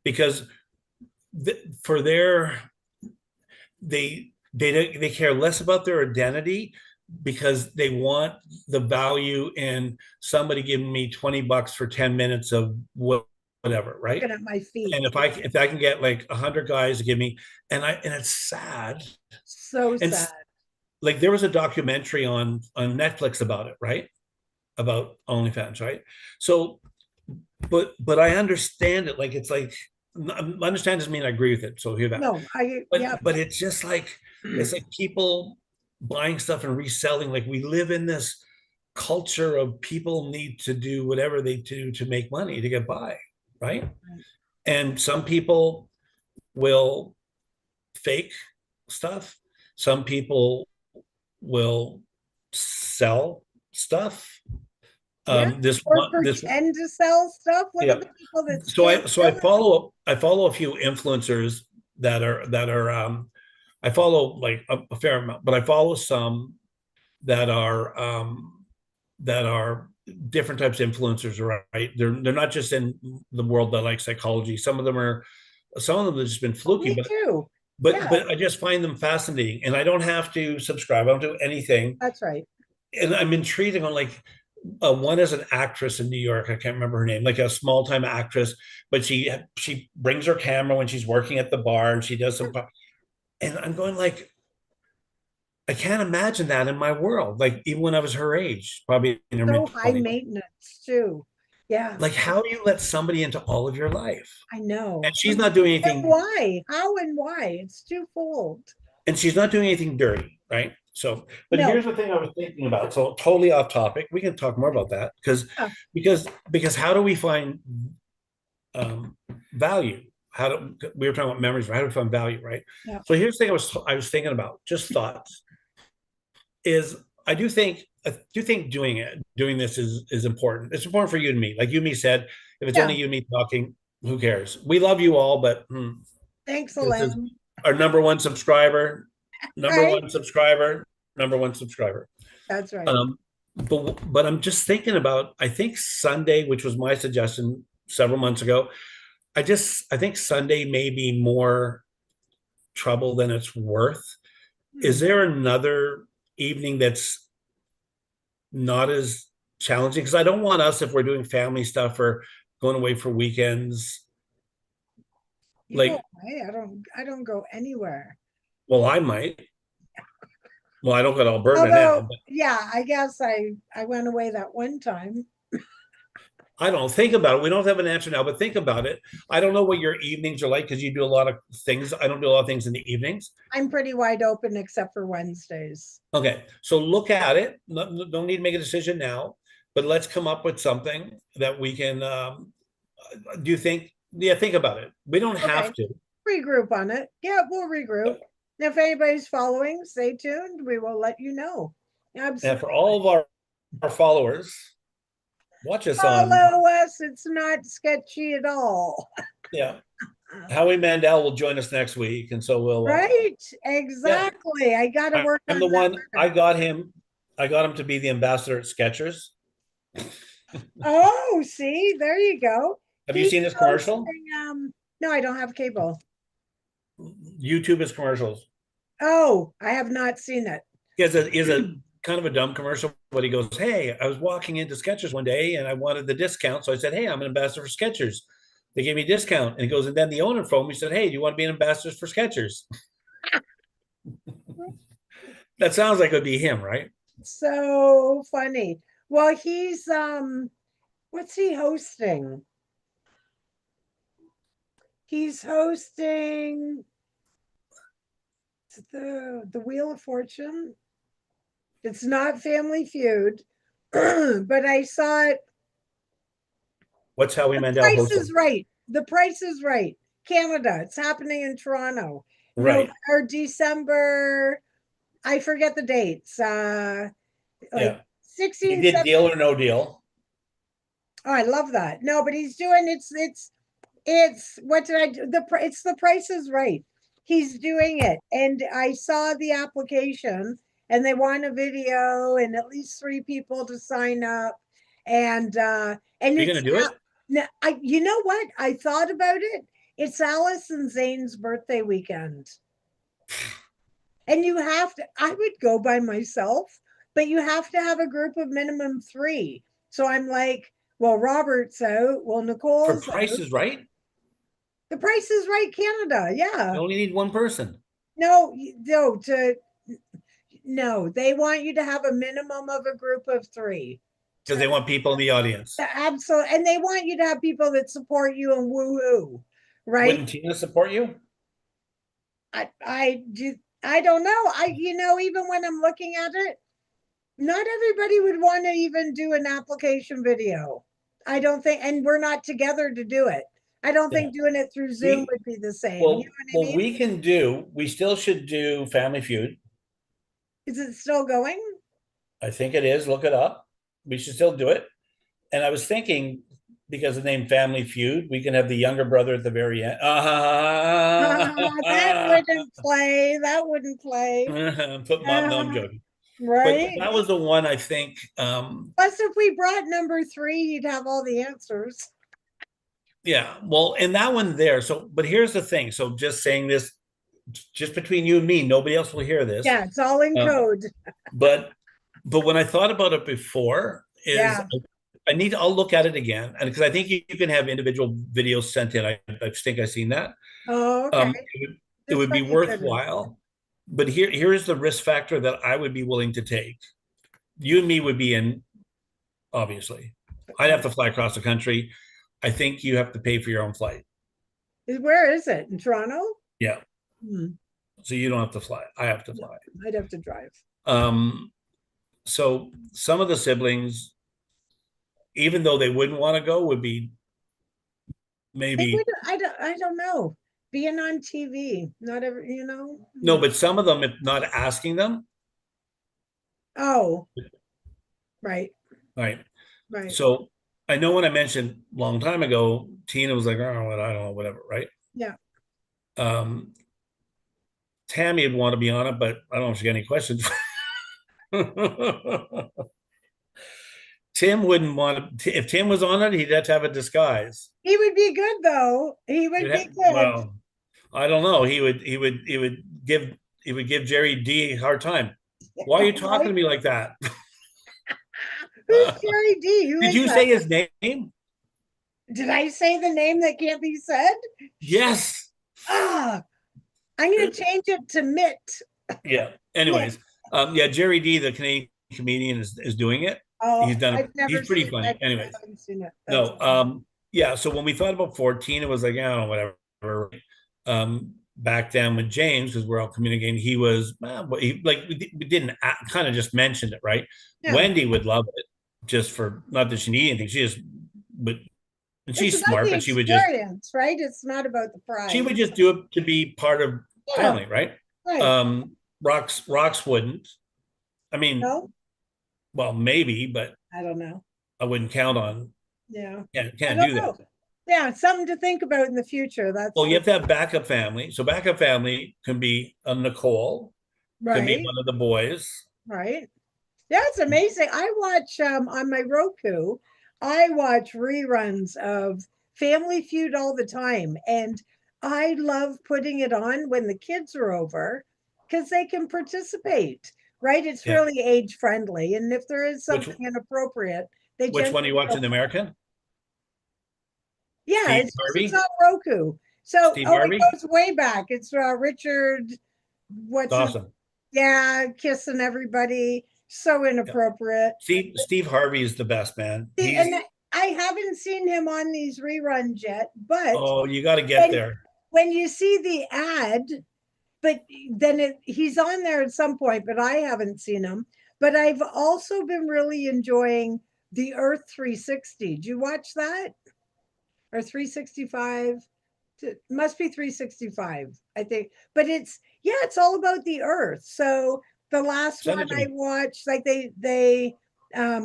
because for their, they care less about their identity, because they want the value in somebody giving me $20 for 10 minutes of whatever, right? Looking at my feet. And if I can get like 100 guys to give me, and it's sad. So And sad. like there was a documentary on Netflix about it, right? About OnlyFans, right? So, but I understand it. Like it's like, understand doesn't mean I agree with it. So hear that. No, yep. But it's just like, it's like people buying stuff and reselling. Like we live in this culture of people need to do whatever they do to make money to get by, right? And some people will fake stuff. Some people will sell stuff. Yeah. This Or one, this pretend to sell stuff. Look at Yeah. the people that So still do it. I follow a few influencers that are I follow like a fair amount, but I follow some that are different types of influencers, right? They're not just in the world that like psychology. Some of them have just been Oh, fluky, me too. Yeah, but I just find them fascinating, and I don't have to subscribe. I don't do anything, that's right. and I'm intrigued on like, one is an actress in New York. I can't remember her name, like a small time actress, but she brings her camera when she's working at the bar, and she does some. And I'm going like, I can't imagine that in my world. Like even when I was her age, probably in her So mid high 20s. maintenance too. Yeah, Like how do you let somebody into all of your life? I And know. she's not doing And anything, why? How and why? It's twofold. and she's not doing anything dirty, right? So, but No. here's the thing I was thinking about. So totally off topic. We can talk more about that, Yeah, because how do we find um, value? We were talking about memories, right? How do we find value, right? yeah, So here's the thing I was thinking about, just thoughts, is I do think doing this is important. It's important for you and me. Like you and me said, if it's yeah. only you and me talking, who cares? We love you all, but Thanks, this is Elaine. our number one subscriber, number Right? one subscriber, number one subscriber. That's right. Um, but I'm just thinking about, I think Sunday, which was my suggestion several months ago. I think Sunday may be more trouble than it's worth. Is Hmm. there another evening that's not as challenging? Because I don't want us, if we're doing family stuff or going away for weekends, You go like, away. I don't go anywhere. well, I might. Well, I don't go to Alberta now, Although, but yeah, I guess I went away that one time. I don't think about it. We don't have an answer now, but think about it. I don't know what your evenings are like because you do a lot of things. I don't do a lot of things in the evenings. I'm pretty wide open except for Wednesdays. Okay, so look at it. Don't need to make a decision now, but let's come up with something that we can. Do you think? Yeah, think about it. We don't Okay. have to. Regroup on it. Yeah, we'll regroup. If anybody's following, stay tuned. We will let you know. And for Absolutely. all of our followers, watch us on. Follow us. It's not sketchy at all. Yeah, Howie Mandel will join us next week, and so we'll. Right? Yeah, Exactly. I got to work I'm on the that one. better. I got him to be the ambassador at Skechers. Oh, see, there you go. Have you He's seen his commercial? hosting, no, I don't have cable. YouTube his commercials. Oh, I have not seen it. He has a kind of a dumb commercial, but he goes, "Hey, I was walking into Skechers one day and I wanted the discount, so I said, hey, I'm an ambassador for Skechers. They gave me a discount." And he goes, and then the owner phoned me, said, "Hey, do you want to be an ambassador for Skechers?" That sounds like it would be him, right? So funny. Well, he's what's he hosting? He's hosting the Wheel of Fortune. It's not Family Feud, but I saw it. What's Howie The Mandel Price is hosting? Right. The Price is Right. Canada. It's happening in Toronto. No, Right. or December. I forget the dates. Like Yeah. He 16, did 17. Deal or No Deal. Oh, I love that. No, but he's doing it's what did I do? It's The Price is Right. He's doing it, and I saw the application, and they want a video and at least three people to sign up, and Are you it's going to do it? now. You know what? I thought about it. It's Alice and Zane's birthday weekend, and you have to. I would go by myself, but you have to have a group of minimum three. So I'm like, well, Robert's out. Well, For Nicole's out. Price is Right? The Price is Right Canada. You Yeah. only need one person No, no, no, they want you to have a minimum of a group of three. because they want people in the audience. Absolutely. And they want you to have people that support you and woohoo, right? Wouldn't Tina support you? I don't know. Even when I'm looking at it, not everybody would want to even do an application video. I don't think, and we're not together to do it. I don't Yeah. think doing it through Zoom We would be the same. You know well, what I well, mean? we still should do Family Feud. Is it still going? I think it is. Look it up. We should still do it. And I was thinking, because of the name Family Feud, we can have the younger brother at the very end. That wouldn't play. That wouldn't play. Put mom. No, I'm joking. But Right. that was the one I think. Plus, if we brought number three, you'd have all the answers. Yeah. Well, and that one there. So, but here's the thing. So, just saying this, just between you and me, nobody else will hear this. Yeah, it's all in Um, code. but when I thought about it before, is Yeah. I'll look at it again, and because I think you can have individual videos sent in. I think I've seen that. Oh, okay. It That's would be probably good. worthwhile. But here's the risk factor that I would be willing to take. You and me would be in, obviously. I'd have to fly across the country. I think you have to pay for your own flight. Where is it? In Toronto? Yeah. Hmm. So you don't have to fly. I have to No, fly. I'd have to drive. Um, so some of the siblings, even though they wouldn't want to go, would be They would, maybe I don't know. Being on TV, not every, no, but some of them, if not asking them, Oh, right, right? right. So I know when I mentioned a long time ago, Tina was like, "Oh, I don't know, whatever," right? Yeah. Um, Tammy would want to be on it, but I don't know if she got any questions. Tim wouldn't want to. If Tim was on it, he'd have to have a disguise. He would be good though. He would be good. Well, I don't know. He would give Jerry D a hard time. Why are you talking to Right? me like that? Who's Jerry D? Who Did is you that? say his name? Did I say the name that can't be said? Yes. Ah, I'm going to change it to Mitt. Yeah. Mitt. Anyways, yeah, Jerry D, the Canadian comedian, is doing it. Oh, He's done it. I've never He's pretty seen funny. it. I Anyways, haven't seen it. That's no, funny. yeah. So when we thought about 14, it was like, I don't know, whatever. Back then with James, because we're all communicating, he was like we didn't kind of just mentioned it, right? Yeah. Wendy would love it, just for not that she needed anything. She just, but and It's she's about smart, the but experience, right? It's not about the she prize. would just do it to be part of Yeah, family, right? right. Rocks wouldn't. I mean, No, well, maybe, but I don't know. I wouldn't count on. Yeah. I Can't don't do that. know. Yeah, something to think about in the future. That's Well, you have to have backup family. So backup family can be a Nicole, can be right, one of the boys. right. Yeah, it's amazing. I watch on my Roku, I watch reruns of Family Feud all the time. And I love putting it on when the kids are over because they can participate, right? It's Yeah. really age friendly. And if there is Which something inappropriate, they which one are generally you watching? don't. The American? Yeah, Steve it's Harvey? on Roku. So, Steve oh, it Harvey? goes way back. It's Richard, what's his, Dawson. yeah, kissing everybody. So Yeah. inappropriate. Steve Harvey is the best, man. See, He's and I haven't seen him on these reruns yet, but oh, you got to get when there. when you see the ad, but then he's on there at some point, but I haven't seen him. But I've also been really enjoying the Earth 360. Did you watch that? Or 365? It must be 365, I think. But yeah, it's all about the Earth. So the last Send one it to I me. watched, like they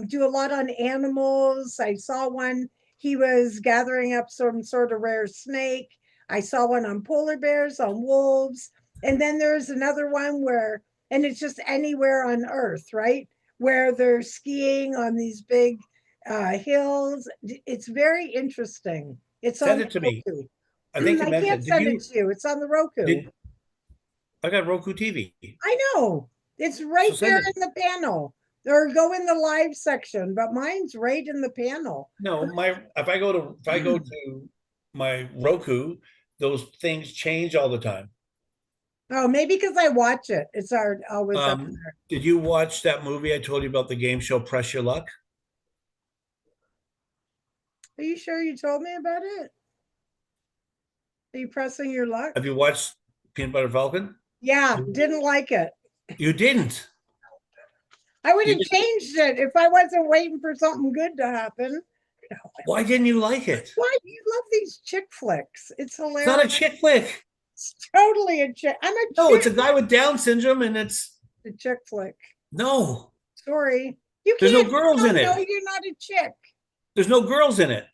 do a lot on animals. I saw one, he was gathering up some sort of rare snake. I saw one on polar bears, on wolves. And then there's another one where, and it's just anywhere on Earth, right? Where they're skiing on these big hills. It's very interesting. It's Send on it to me. Roku. I think you I can't mentioned. Did send it you to you. It's on the Roku. did I got Roku TV? I know. It's So right send there it. in the panel. Or go in the live section, but mine's right in the panel. No, my if I go to my Roku, those things change all the time. Oh, maybe because I watch it. It's always up there. Did you watch that movie I told you about, the game show Press Your Luck? Are you sure you told me about it? Are you pressing your luck? Have you watched Peanut Butter Falcon? Yeah, didn't like it. You didn't. I would You have didn't. changed it if I wasn't waiting for something good to happen. Why didn't you like it? Why do you love these chick flicks? It's It's not a hilarious. chick flick. It's totally a chick. I'm a No, it's a chick. guy with Down syndrome, and it's A chick flick. no. Sorry. You There's no can't, girls in no, it. you're not a chick. There's no girls in it.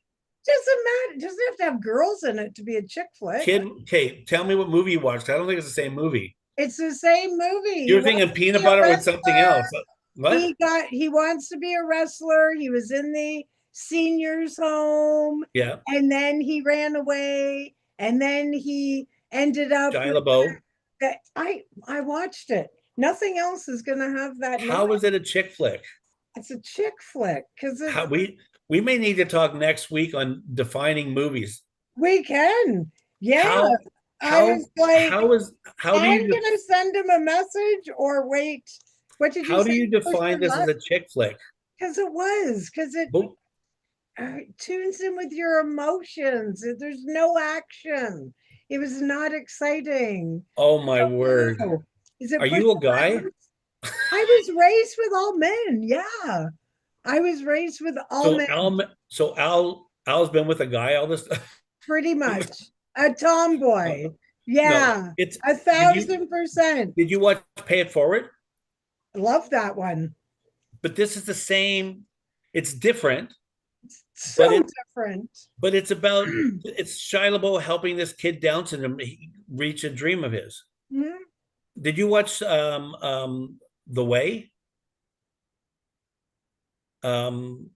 Doesn't matter. It doesn't have to have girls in it to be a chick flick. Kid, okay, tell me what movie you watched. I don't think it's the same movie. It's the same movie. He You're wants thinking to peanut be a butter with something wrestler. else. What? He wants to be a wrestler. He was in the seniors home Yeah, and then he ran away and then he ended up Shia with LaBeouf. that. I watched it. Nothing else is gonna have that name. How is it a chick flick? It's a chick flick because How we may need to talk next week on defining movies. we can. Yeah. How I how was like, how do I'm you gonna send him a message or wait. What did you how do say? you Push define your this as luck? a chick flick? Because it was, because it Well, tunes in with your emotions. There's no action. It was not exciting. oh my word. Oh, is it Are push you a your guy? buttons? I was raised with all men. Yeah. I was raised with all So men, Al's been with a guy all this pretty much. A tomboy. no, Yeah. it's A did you 1000%. did you watch Pay It Forward? Love that one. But this is the same, it's different, but So it different. but it's about it's Shia LaBeouf helping this kid Down syndrome reach a dream of his. Mhm. Did you watch The Way? Um,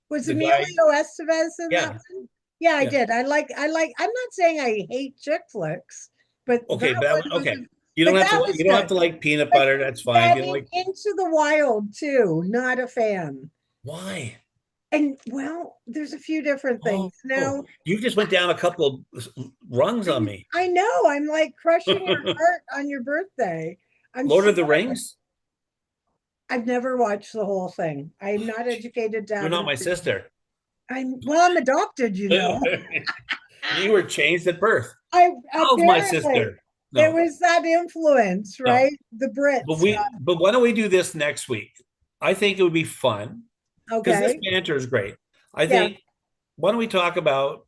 Was the guy, Emilio Estevez in that yeah, one? Yeah, I yeah. did. I'm not saying I hate chick flicks, but Okay, that but one was, okay. You don't but have that to was you don't have good. to like peanut But butter. That's fine. yeah, If I you don't mean, like, Into the Wild too, not a fan. why? And well, there's a few different things. Oh, Now, you just went down a couple of rungs on me. I know I'm like crushing your heart on your birthday. I'm Lord so of the Rings? I've never watched the whole thing. I'm not educated to You're have an not my opinion. sister. I'm adopted, you know. You were changed at birth. I How's my apparently sister? it No, was that influence, no. right? The Brits got But why don't we do this next week? I think it would be fun because this okay. banter is great. I Yeah, think why don't we talk about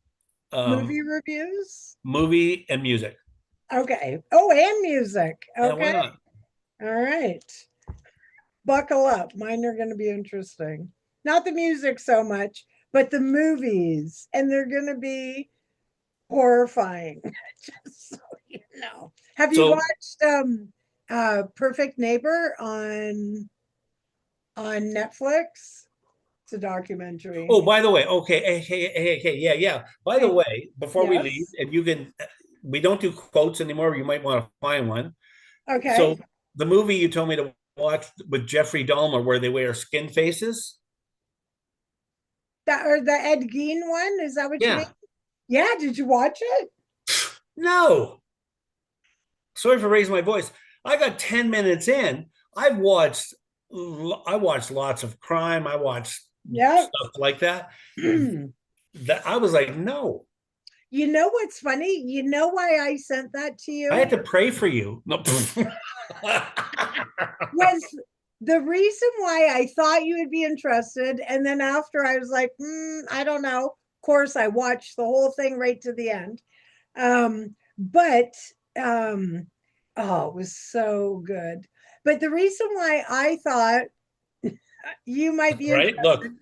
um, movie reviews. movie and music? Okay. Oh, and music. Yeah, why Okay. not? All right. Buckle up. Mine are going to be interesting. Not the music so much, but the movies, and they're going to be horrifying. Just so you know. Have you So, watched Perfect Neighbor on Netflix? It's a documentary. oh, by the way, okay, hey, yeah, yeah. By the Hey, way, before we leave, yes. and you can, we don't do quotes anymore. You might want to find one. Okay. So, the movie you told me to watch with Jeffrey Dahmer, where they wear skin faces. That or the Ed Gein one, is that what you mean? Yeah, Yeah, did you watch it? no. Sorry for raising my voice. I got 10 minutes in. I watched lots of crime. I watched Yep. stuff like that. You That I was like, no. know what's funny? You know why I sent that to I had you? to pray for you. No. Was the reason why I thought you would be interested. And then after I was like, I don't know. Of course, I watched the whole thing right to the end. But um, oh, it was so good. But the reason why I thought you might be Right? interested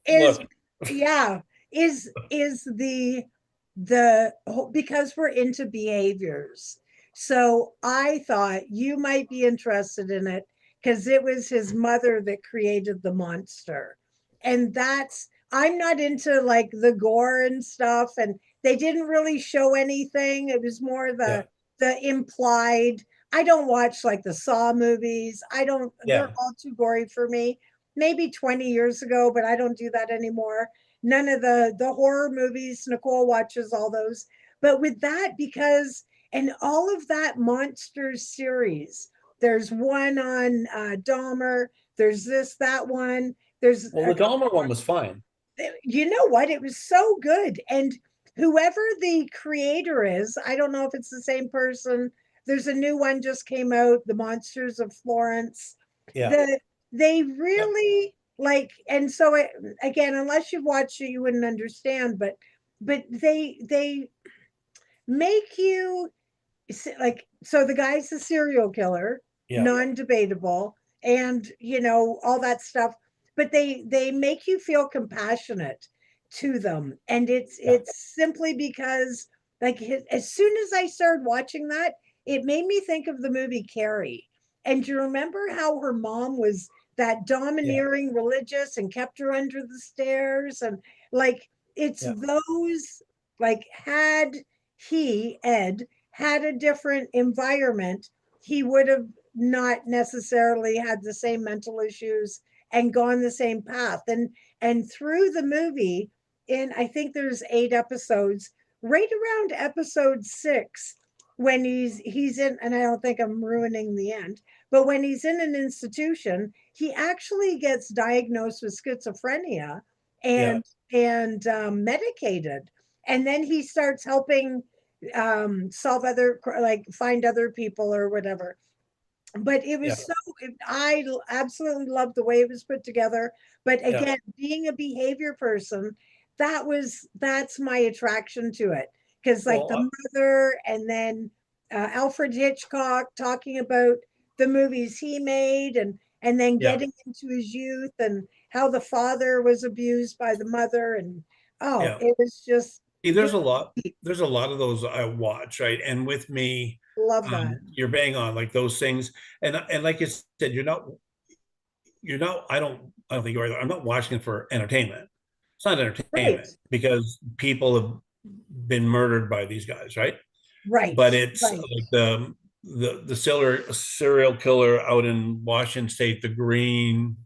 is, Look. yeah, is the because we're into behaviors. So I thought you might be interested in it because it was his mother that created the monster. And that's I'm not into like the gore and stuff, and they didn't really show anything. It was more Yeah. the implied. I don't watch like the Saw movies. I don't, they're Yeah. all too gory for me. Maybe 20 years ago, but I don't do that anymore. None of the horror movies. Nicole watches all those. But with that, because and all of that monsters series, there's one on Dahmer, there's this, that one, there's Well, a the couple Dahmer more. one was fine. You know what? It was so good. And whoever the creator is, I don't know if it's the same person. There's a new one just came out, The Monsters of Florence. Yeah. The they Yeah. really like, and so it, again, unless you've watched it, you wouldn't understand, but they make you like, so the guy's a serial killer, Yeah. non-debatable, and you know all that stuff, but they make you feel compassionate to them, and Yeah. it's simply because like as soon as I started watching that, it made me think of the movie Carrie. And do you remember how her mom was that Yeah. domineering religious and kept her under the stairs, and like it's Yeah. those, like had he Ed had a different environment, he would have not necessarily had the same mental issues and gone the same path. And through the movie, in I think there's 8 episodes, right around episode 6, when he's in, and I don't think I'm ruining the end, but when he's in an institution, he actually gets diagnosed with schizophrenia Yeah. and medicated. And then he starts helping solve other, like find other people or whatever. But it Yeah. was so, I absolutely loved the way it was put together. But Yeah. again, being a behavior person, that's my attraction to it, because like Well, the mother, and then Alfred Hitchcock talking about the movies he made, and then yeah. getting into his youth and how the father was abused by the mother, and oh, Yeah. it was just See, very there's a lot of those I watch, right? And with me, Love that. You're bang on, like those things. And like you said, I don't think you're either. I'm not watching it for entertainment. It's not Right. entertainment because people have been murdered by these guys, right? Right. But it's Right. like the serial killer out in Washington State, the The Green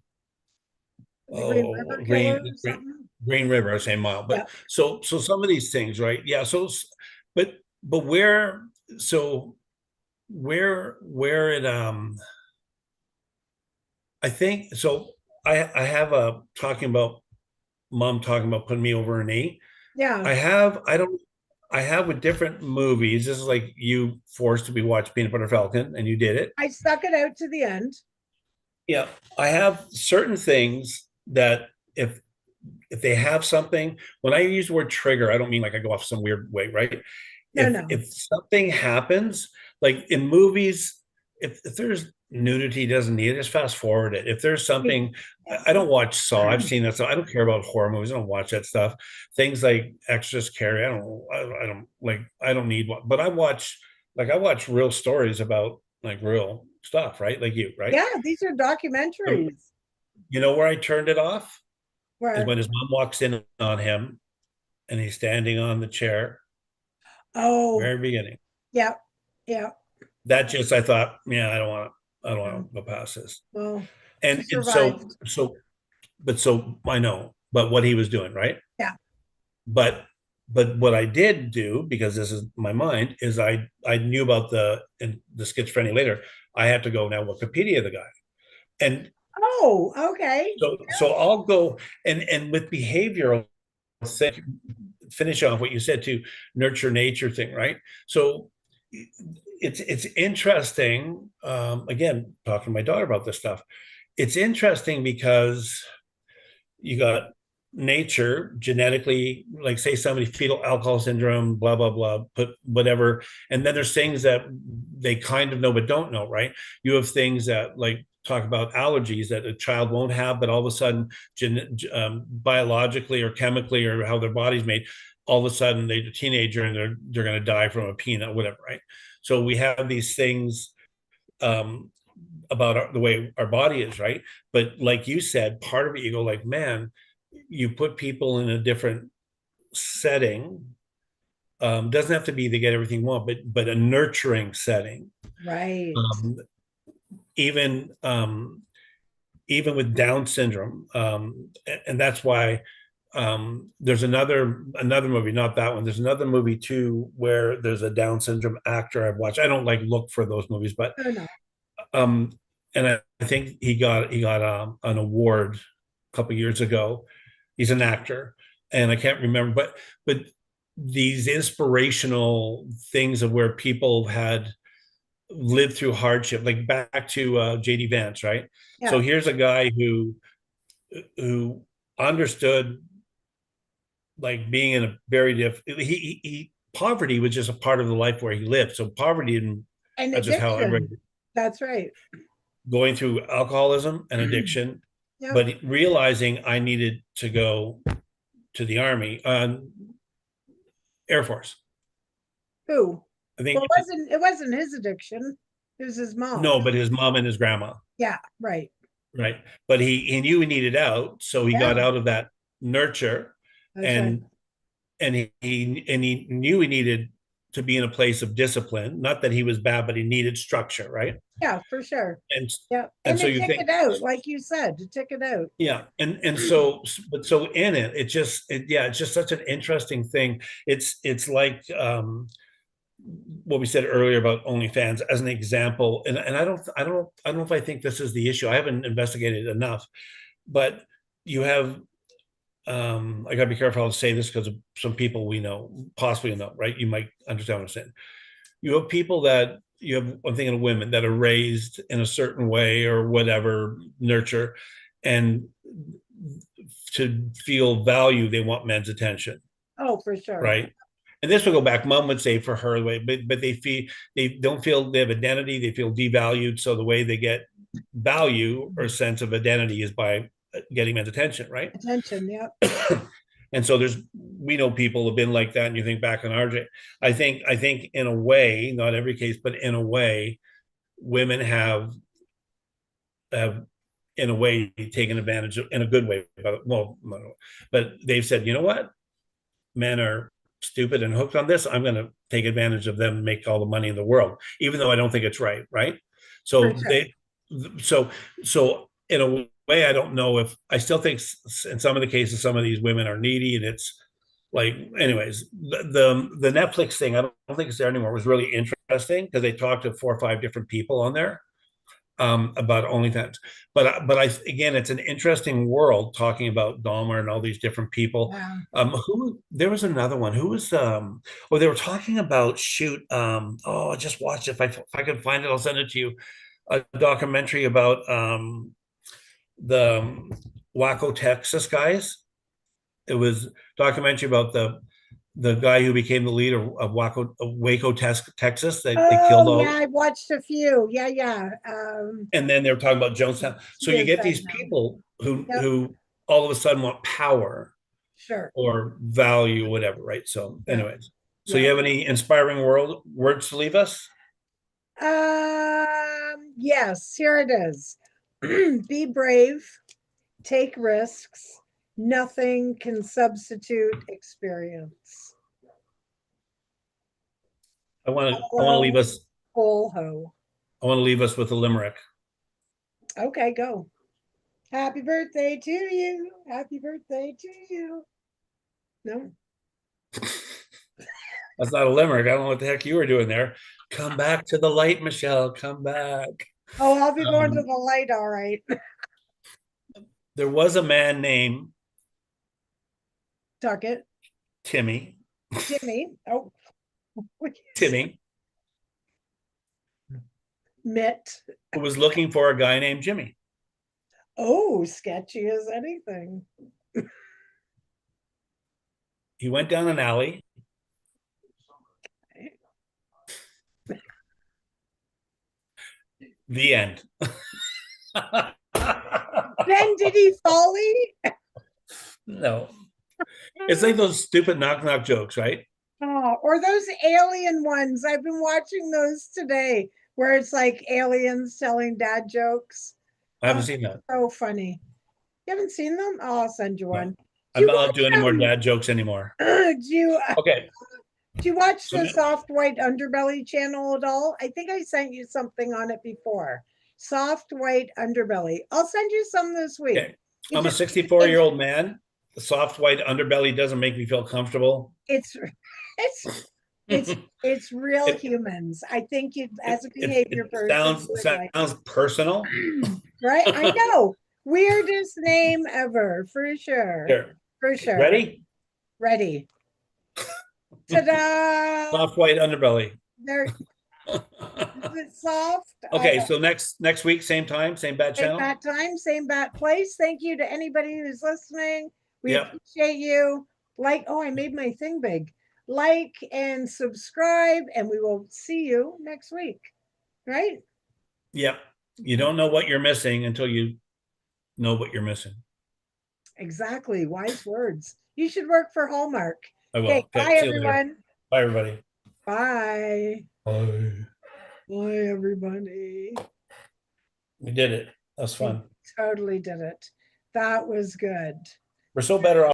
River Killer or something. Green River, I was saying mile. But Yeah. so some of these things, right? Yeah. But but where so where it I think so. I have a talking about mom talking about putting me over her knee. Yeah. I don't I have with different movies. This is like you forced to be watch Peanut Butter Falcon, and you did it. I stuck it out to the end. Yeah, I have certain things that if they have something, when I use the word trigger, I don't mean like I go off some weird way, right? No, If no. something happens, like in movies, if there's nudity doesn't need it, just fast forward it. If there's Me- something, Yeah. I don't watch Saw. I've seen that, so I don't care about horror movies. I don't watch that stuff. Things like Extras Carry. I don't like. I don't need one. But I watch real stories about like real stuff, right? Like you, right? Yeah, these are So, documentaries you know where I turned it off is where, when his mom walks in on him and he's standing on the chair, oh, very beginning. yeah, yeah. That just I thought, yeah, I don't Yeah. want to go past this. Well, she And so survived. so I know, but what he was doing, right? Yeah. But but what I did do, because this is my mind, is I knew about the schizophrenia later. I had to go now Wikipedia the guy. And Oh, okay. so I'll go and with behavioral thing, finish off what you said to nurture nature thing, right? So it's interesting. Again, talking to my daughter about this stuff, it's interesting because you got nature genetically, like say somebody fetal alcohol syndrome, blah blah blah, put whatever, and then there's things that they kind of know but don't know, right? You have things that like talk about allergies that a child won't have, but all of a sudden, biologically or chemically or how their body's made, all of a sudden they're a teenager and they're going to die from a peanut, whatever, right? So we have these things um, about the way our body is, right? But like you said, part of it, you go like, man, you put people in a different setting. Doesn't have to be they get everything you want, but a nurturing setting. Right. Um, even even with Down syndrome, and that's why there's another movie, not that one. There's another movie too where there's a Down syndrome actor I've watched. I don't like look for those movies, but Oh, no. um, and I think he got an award a couple years ago. He's an actor, and I can't remember, but these inspirational things of where people had lived through hardship, like back to JD Vance, right? So Yeah. here's a guy who understood like being in a very he poverty was just a part of the life where he lived. So poverty didn't And that's just how I read addiction. it. That's right. Going through alcoholism and addiction, Yep. but realizing I needed to go to the army, Air Force. Who? I think Well, it wasn't his addiction. It was his mom. no, but his mom and his grandma, Yeah, right. right? But he knew he needed out, so he got Yeah, out of that nurture, that's right. and he knew he needed to be in a place of discipline. Not that he was bad, but he needed structure, right? Yeah, for sure. And Yeah. and And so to you tick think it out, like you said, to tick it out. yeah, and so but so in it, yeah, it's just such an interesting thing. It's like what we said earlier about OnlyFans as an example, and I don't know if I think this is the issue. I haven't investigated enough, but you have I gotta be careful how to say this because of some people we know, possibly know, right? You might understand what I'm saying. You have people that you have, I'm thinking of women that are raised in a certain way or whatever, nurture, and to feel value, they want men's attention, Oh, for sure. right? And this will go back. Mom would say for her way, but they don't feel they have identity. They feel devalued. So the way they get value or sense of identity is by getting men's attention, right? Attention. Yep. And so there's we know people have been like that, and you think back on RJ. I think in a way, not every case, but in a way, women have in a way taken advantage of, in a good way. But well, but they've said, you know what, men are stupid and hooked on this. I'm going to take advantage of them and make all the money in the world, even though I don't think it's right. Right. For So sure. they, so, so in a way, I don't know if I still think in some of the cases, some of these women are needy, and it's like, anyways, the Netflix thing, I don't think it's there anymore. It was really interesting because they talked to 4 or 5 different people on there about OnlyFans. But I again, it's an interesting world talking about Dahmer and all these different people. Yeah. Who there was another one who was oh, they were talking about shoot oh, I just watched it. If I can find it, I'll send it to you. A documentary about the Waco, Texas guys. It was a documentary about the guy who became the leader of Waco, Texas. They killed Oh yeah, all, I watched a few. Yeah, yeah. and then they were talking about Jonestown. So you Years get back these now. people who Yep, who all of a sudden want power sure. or value, whatever, right? So, Yeah, anyways, so you yeah. have any inspiring words to leave us? Yes, here it is. Be brave, take risks. Nothing can substitute experience. I want to leave Hello, us whole ho. I want to leave us with a limerick. Okay, go. Happy birthday to you. Happy birthday to you. No. That's not a limerick. I don't know what the heck you were doing there. Come back to the light, Michelle. Come back. Oh, I'll be going to Um, the light, all right. there was a man named Tuck it. Timmy. Jimmy. Oh, what you say? Timmy, Mitt. who was looking for a guy named Jimmy. Oh, sketchy as anything. He went down an alley. The end. Then did he folly? No, it's like those stupid knock knock jokes, right? Oh, or those alien ones. I've been watching those today where it's like aliens telling dad jokes. I haven't Oh, seen that. so funny. You haven't seen them? Oh, I'll send you No, one. Do I'm you not doing any more watch dad jokes anymore. do you Okay, do you watch so the Soft White Underbelly channel at all? I think I sent you something on it before. Soft White Underbelly. I'll send you some this week. okay. It I'm a just 64-year it's old man. The soft white underbelly doesn't make me feel comfortable. it's it's it's it, it's real it, humans. I think you, as a it behavior person, you would like sounds personal. it. Right? I know. Weirdest name ever, for sure. Here, For sure. ready? Ready. Ta-da! Soft white underbelly. There is it soft? Okay, so next week, same time, same bad Same channel. bat time, same bat place. Thank you to anybody who's listening. We Yep, appreciate you. Like, oh, I made my thing big. Like and subscribe, and we will see you next week. Right? yep. You don't know what you're missing until you know what you're missing. Exactly. Wise words. You should work for Hallmark. I Okay. will. Okay, Bye, see you later. everyone. Bye, everybody. Bye. Bye. Bye, everybody. We did it. That was We fun. totally did it. That was good. We're so better off.